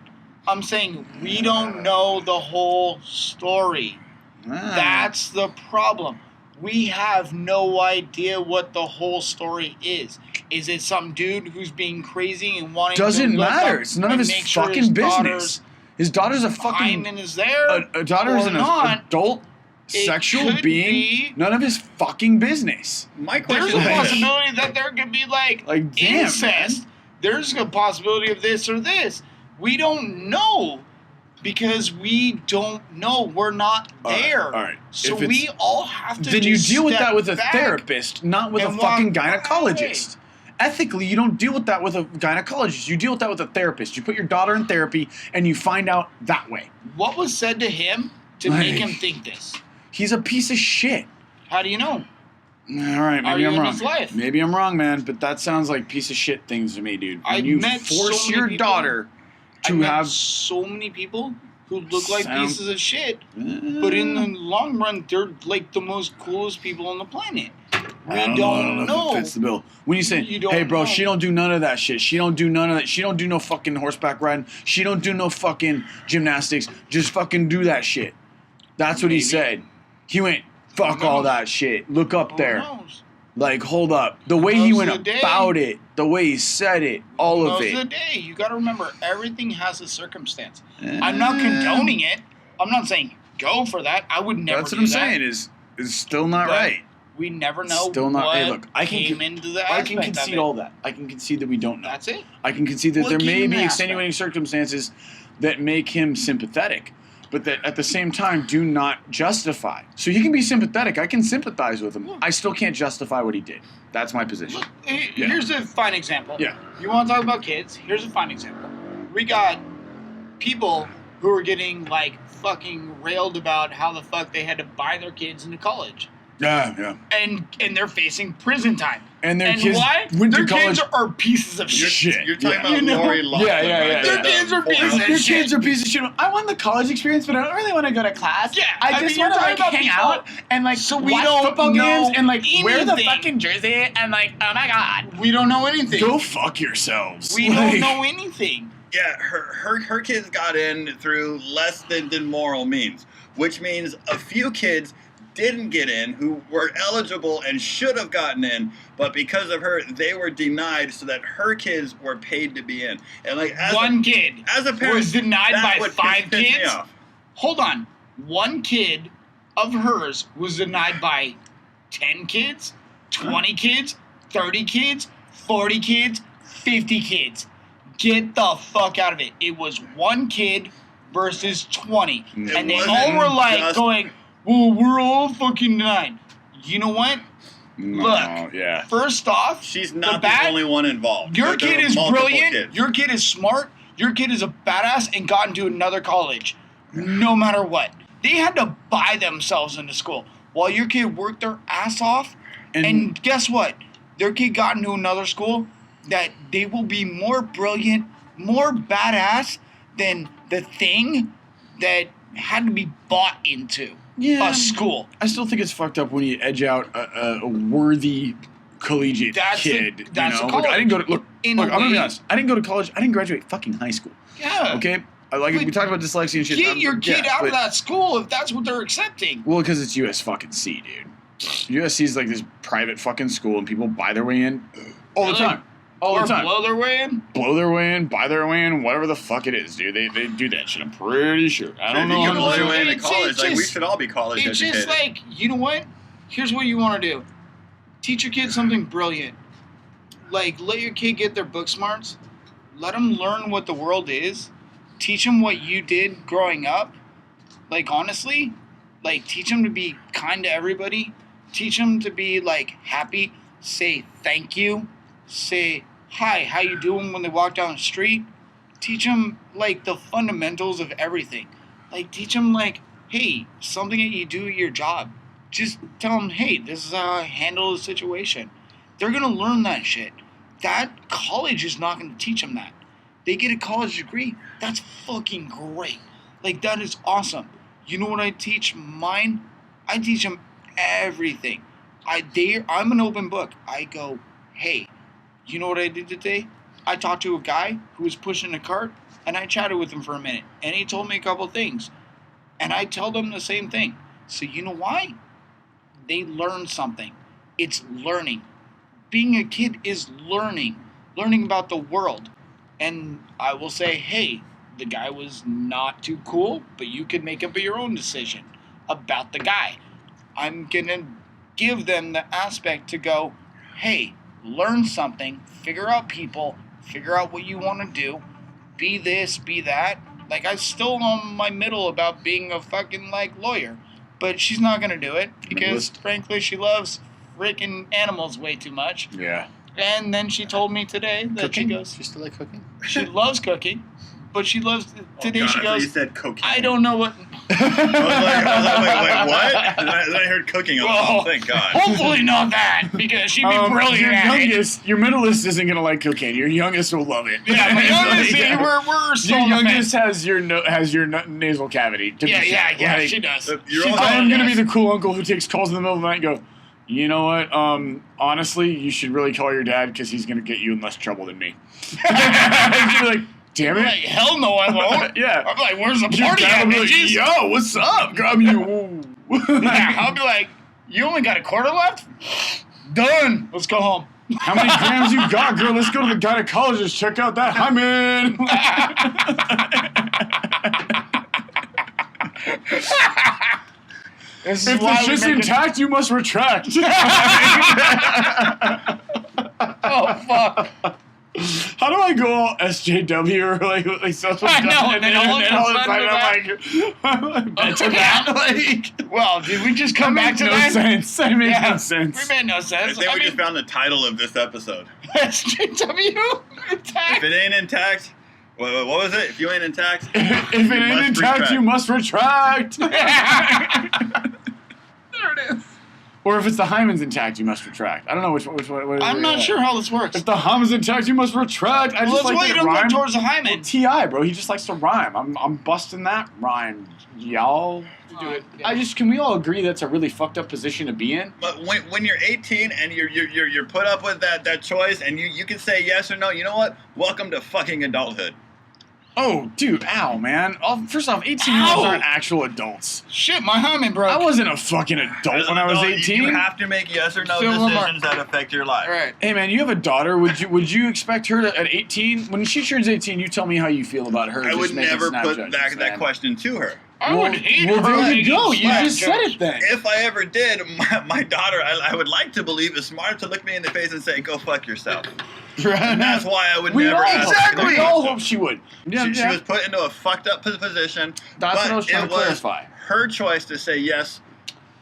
I'm saying we don't know the whole story. That's the problem. We have no idea what the whole story is. Is it some dude who's being crazy and wanting Doesn't to look matter. up It's none of his make sure fucking business. His daughter's a fucking... Hymen is there a daughter is an adult It sexual could being. be. None of his fucking business. My There's question a is, possibility that there could be like damn, incest. man. There's a possibility of this or this. We don't know because we don't know. We're not there. All right. So If we all have to. Then you just deal with step that with a back therapist, not with a and fucking walk gynecologist. Ethically, you don't deal with that with a gynecologist. You deal with that with a therapist. You put your daughter in therapy and you find out that way. What was said to him to Like, make him think this? He's a piece of shit. How do you know? All right, Are maybe you I'm in wrong. his life? Maybe I'm wrong, man, but that sounds like piece of shit things to me, dude. When I you met force so many your people- daughter I to met have so many people who look like Sound- pieces of shit, but in the long run, they're like the most coolest people on the planet. We I don't know. if it fits the bill. When you say, You don't hey, bro, know. she don't do none of that shit. She don't do none of that. She don't do no fucking horseback riding. She don't do no fucking gymnastics. Just fucking do that shit. That's what he Maybe. said. He went, fuck Who all knows? that shit. Look up Who there. knows? Like, hold up. The way he knows went the day? about it, the way he said it, all Who of knows the it. day? You got to remember, everything has a circumstance. I'm not condoning it. I'm not saying go for that. I would never. That's what do I'm that. saying. Is still not But right. We never know. Still not. What Hey, look, I came can into the I aspect can of concede it. all that. I can concede that we don't know. That's it. I can concede that What there came may in be the extenuating circumstances that make him sympathetic, but that at the same time do not justify. So he can be sympathetic. I can sympathize with him. Yeah. I still can't justify what he did. That's my position. Look, Yeah. here's a fine example. Yeah. You want to talk about kids? Here's a fine example. We got people who are getting like fucking railed about how the fuck they had to buy their kids into college, Yeah. and they're facing prison time. And their And kids why? went Their to college. kids are pieces of shit. You're talking Yeah. about You know? Lori Laughlin. Yeah. right? Their kids are pieces of Your shit. kids are pieces of shit. I want the college experience, but I don't really want to go to class. Yeah, I I just mean, you're want to talking like about hang people- out and like So we watch don't football know games and like wear the anything. fucking jersey and like oh my god, We don't know anything. go fuck yourselves. We Like, don't know anything. Yeah, her kids got in through less than moral means, which means a few kids didn't get in who were eligible and should have gotten in, but because of her, they were denied so that her kids were paid to be in. And like as One kid as a parent, was denied that by would 5 piss me kids. off. Hold on. One kid of hers was denied by 10 kids, 20 kids, 30 kids, 40 kids, 50 kids. Get the fuck out of it. It was one kid versus 20. It And they all wasn't were like just- going, well, we're all fucking denied. You know what? No, Look. yeah. First off, She's not the bat- only one involved. your There kid were is multiple brilliant. kids. Your kid is smart. Your kid is a badass and got into another college. No matter what. They had to buy themselves into school. While your kid worked their ass off. And guess what? Their kid got into another school that they will be more brilliant, more badass than the thing that had to be bought into Yeah. a school. I still think it's fucked up when you edge out a worthy collegiate That's kid. the- that's you know? the Look, I didn't go to In look. a I'm gonna be way- honest. I didn't go to college. I didn't graduate fucking high school. Yeah. Okay. Like But we talked about dyslexia and shit. Get your kid out but- of that school if that's what they're accepting. Well, because it's US fucking C, dude. USC is like this private fucking school, and people buy their way in all the Really? time. All Or the time. blow their way in. Blow their way in, buy their way in, whatever the fuck it is, dude. They do that shit. I'm pretty sure. I don't If know. you how can blow much- your way into It's college. Like we just- should all be college It's educated. just like, you know what? Here's what you want to do. Teach your kid something brilliant. Like, let your kid get their book smarts. Let them learn what the world is. Teach them what you did growing up. Like, honestly, like, teach them to be kind to everybody. Teach them to be, like, happy. Say thank you. Say, hi, how you doing when they walk down the street. Teach them, like, the fundamentals of everything. Like, teach them, like, hey, something that you do at your job. Just tell them, hey, this is how I handle the situation. They're going to learn that shit. That college is not going to teach them that. They get a college degree. That's fucking great. Like, that is awesome. You know what I teach mine? I teach them everything. I'm an open book. I go, hey, you know what I did today? I talked to a guy who was pushing a cart, and I chatted with him for a minute, and he told me a couple things. And I tell them the same thing. So you know why? They learn something. It's learning. Being a kid is learning about the world. And I will say, hey, the guy was not too cool, but you can make up your own decision about the guy. I'm going to give them the aspect to go, hey, learn something, figure out people, figure out what you want to do, be this, be that. Like, I still on my middle about being a fucking, like, lawyer. But she's not going to do it because, frankly, she loves freaking animals way too much. Yeah. And then she told me today that Cooking? she goes, She still like cooking? she loves cooking, but she loves, today God, she I thought you goes, said cocaine. I don't know what, I was like, wait, what? Then I heard cooking. Well, Oh, thank God. hopefully not that, because she'd be brilliant your at it. youngest, your middleest isn't gonna like cocaine. Your youngest will love it. Yeah, my youngest, Like, see, we're still your on the youngest fence. has your nasal cavity. to Yeah, be yeah, sure. yeah, Like, she does. You're She's all- I am all gonna be yes. the cool uncle who takes calls in the middle of the night and go, you know what? Honestly, you should really call your dad because he's gonna get you in less trouble than me. You'd be like, damn I'm it. like, hell no, I won't. Yeah. I'm like, where's the Your party dad at, will be like, bitches? yo, what's up? Grab you. Yeah, I'll be like, you only got a quarter left? Done. Let's go home. How many grams you got, girl? Let's go to the gynecologist. Check out that hymen. This is If the why we shit's make it- intact, you must retract. Oh, fuck. How do I go all SJW or like social I know, justice and then all of a and I'm like, bet to that. Like, Well, did we just come back to no that? sense. That makes Yeah, no sense. We made no I sense. think I we mean, just found the title of this episode. SJW attack. If it ain't intact, what was it? If you ain't intact, If it ain't must intact, retract. you must retract. There it is. Or if it's the hymen's intact, you must retract. I don't know which one. I'm not sure how this works. If the hymen's intact, you must retract. I Well, just that's like why that you it don't rhyme. go towards the Well, hymen. T.I., bro, he just likes to rhyme. I'm busting that rhyme, y'all. Do it. Can we all agree that's a really fucked up position to be in? but when you're 18 and you're put up with that choice and you can say yes or no, you know what? Welcome to fucking adulthood. Oh, dude, ow, man. First off, 18-year-olds Ow! aren't actual adults. Shit, my hymen broke. I wasn't a fucking adult As when an I was adult, 18. You have to make yes or no Still one more. decisions that affect your life. All right. Hey, man, you have a daughter. Would you expect her to, at 18, when she turns 18, you tell me how you feel about her? I just would making never snap put judgments, back that man. question to her. I would hate well, her. there you making go. You slap just said jokes. it then. If I ever did, my daughter, I would like to believe, is smart to look me in the face and say, "Go fuck yourself." And that's why I would We never all, ask her we to all do hope she would. Yeah, She was put into a fucked up position. That's but what I was trying it to clarify. her choice to say yes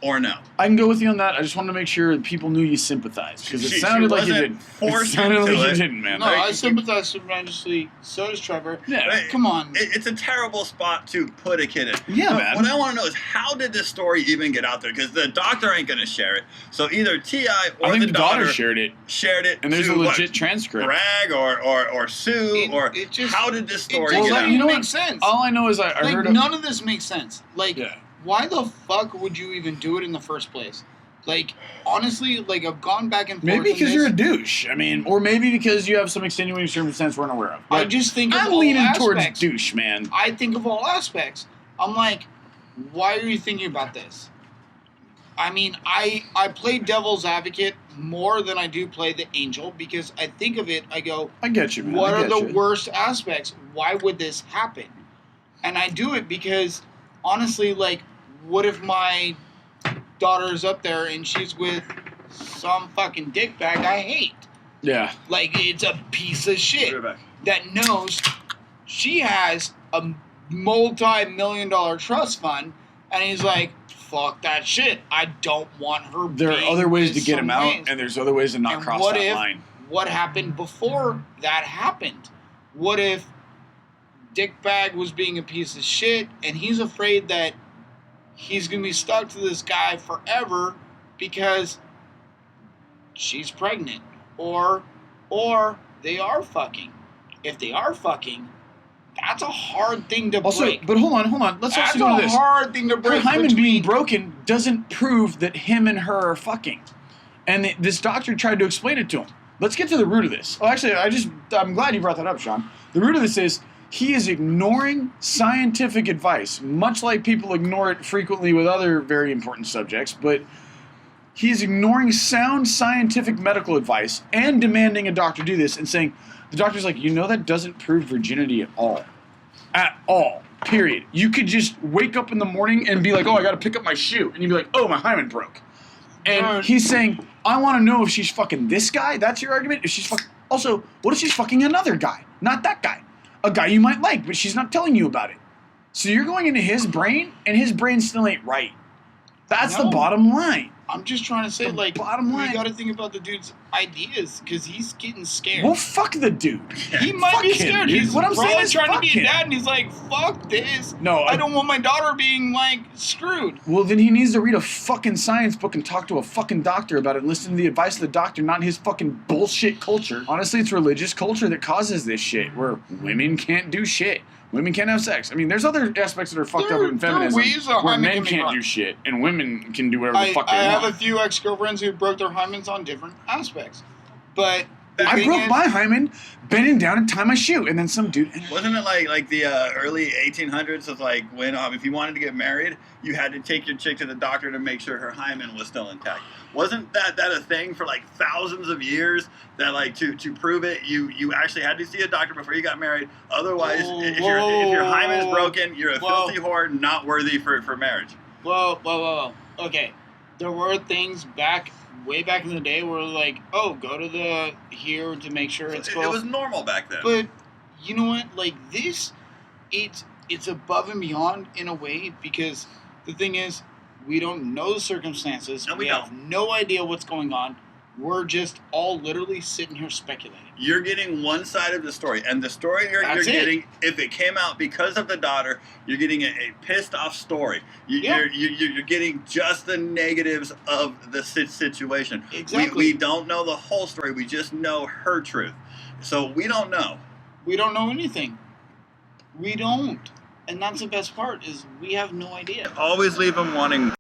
or no. I can go with you on that. I just wanted to make sure that people knew you sympathized because it She sounded like you wasn't didn't. It forced sounded into like you it. didn't, man. No, I sympathize tremendously. So does Trevor. Yeah. Right. Come on. It's a terrible spot to put a kid in. Yeah, But man. What I want to know is how did this story even get out there? Because the doctor ain't going to share it. So either T.I. or I think the the daughter daughter shared it, shared it and there's to a legit what, transcript. brag or sue It- or it just- how did this story It Well, get doesn't out? you know make what? sense. All I know is I Like, heard none of this makes sense. Like, Yeah. why the fuck would you even do it in the first place? Like, honestly, like, I've gone back and forth. Maybe on because you're a this. douche. I mean, or maybe because you have some extenuating circumstance we're unaware of. I But just think of I'm all leaning aspects. towards douche, man. I think of all aspects. I'm like, why are you thinking about this? I mean, I play devil's advocate more than I do play the angel because I think of it, I go, I get you, man. what I are get the you. worst aspects? Why would this happen? And I do it because, honestly, like, what if my daughter is up there and she's with some fucking dickbag I hate? Yeah. Like, it's a piece of shit Right back. that knows she has a multi-million-dollar trust fund, and he's like, fuck that shit. I don't want her. There are other ways to get him out, and there's other ways to not cross that line. What happened before that happened? What if Dickbag was being a piece of shit, and he's afraid that he's gonna be stuck to this guy forever because she's pregnant, or they are fucking. If they are fucking, that's a hard thing to break. But hold on. Let's also go to this. That's a hard thing to break. Her hymen being broken doesn't prove that him and her are fucking. And this doctor tried to explain it to him. Let's get to the root of this. Well, actually, I'm glad you brought that up, Sean. The root of this is he is ignoring scientific advice, much like people ignore it frequently with other very important subjects, but he's ignoring sound scientific medical advice and demanding a doctor do this and saying, the doctor's like, that doesn't prove virginity at all. At all. Period. You could just wake up in the morning and be like, oh, I gotta pick up my shoe. And you'd be like, oh, my hymen broke. And he's saying, I want to know if she's fucking this guy. That's your argument? If she's Also, what if she's fucking another guy? Not that guy. A guy you might like, but she's not telling you about it. So you're going into his brain, and his brain still ain't right. That's the bottom line. I'm just trying to say, bottom line. You got to think about the dude's ideas, because he's getting scared. Well, fuck the dude. He might be scared. He's What I'm saying is trying to be a dad, and he's like, fuck this. No, I don't want my daughter being, screwed. Well, then he needs to read a fucking science book and talk to a fucking doctor about it and listen to the advice of the doctor, not his fucking bullshit culture. Honestly, it's religious culture that causes this shit, where women can't do shit. Women can't have sex. I mean, there's other aspects that are fucked up in feminism where men can't do shit and women can do whatever the fuck they want. I have a few ex-girlfriends who broke their hymens on different aspects. But I broke my hymen bending down and tie my shoe, and then some dude... Wasn't it like the early 1800s of when if you wanted to get married, you had to take your chick to the doctor to make sure her hymen was still intact? Wasn't that a thing for thousands of years? That to prove it, you actually had to see a doctor before you got married. Otherwise, if your hymen is broken, you're a filthy whore, not worthy for marriage. Whoa. Okay, there were things way back in the day where go to the here to make sure it's cool. It was normal back then. But you know what? It's above and beyond in a way, because the thing is, we don't know the circumstances. No, we have no idea what's going on. We're just all literally sitting here speculating. You're getting one side of the story, and the story you're getting, if it came out because of the daughter, you're getting a pissed off story. You're getting just the negatives of the situation. Exactly. We don't know the whole story. We just know her truth. So we don't know. We don't know anything. We don't. And that's the best part, is we have no idea. Always leave them wanting...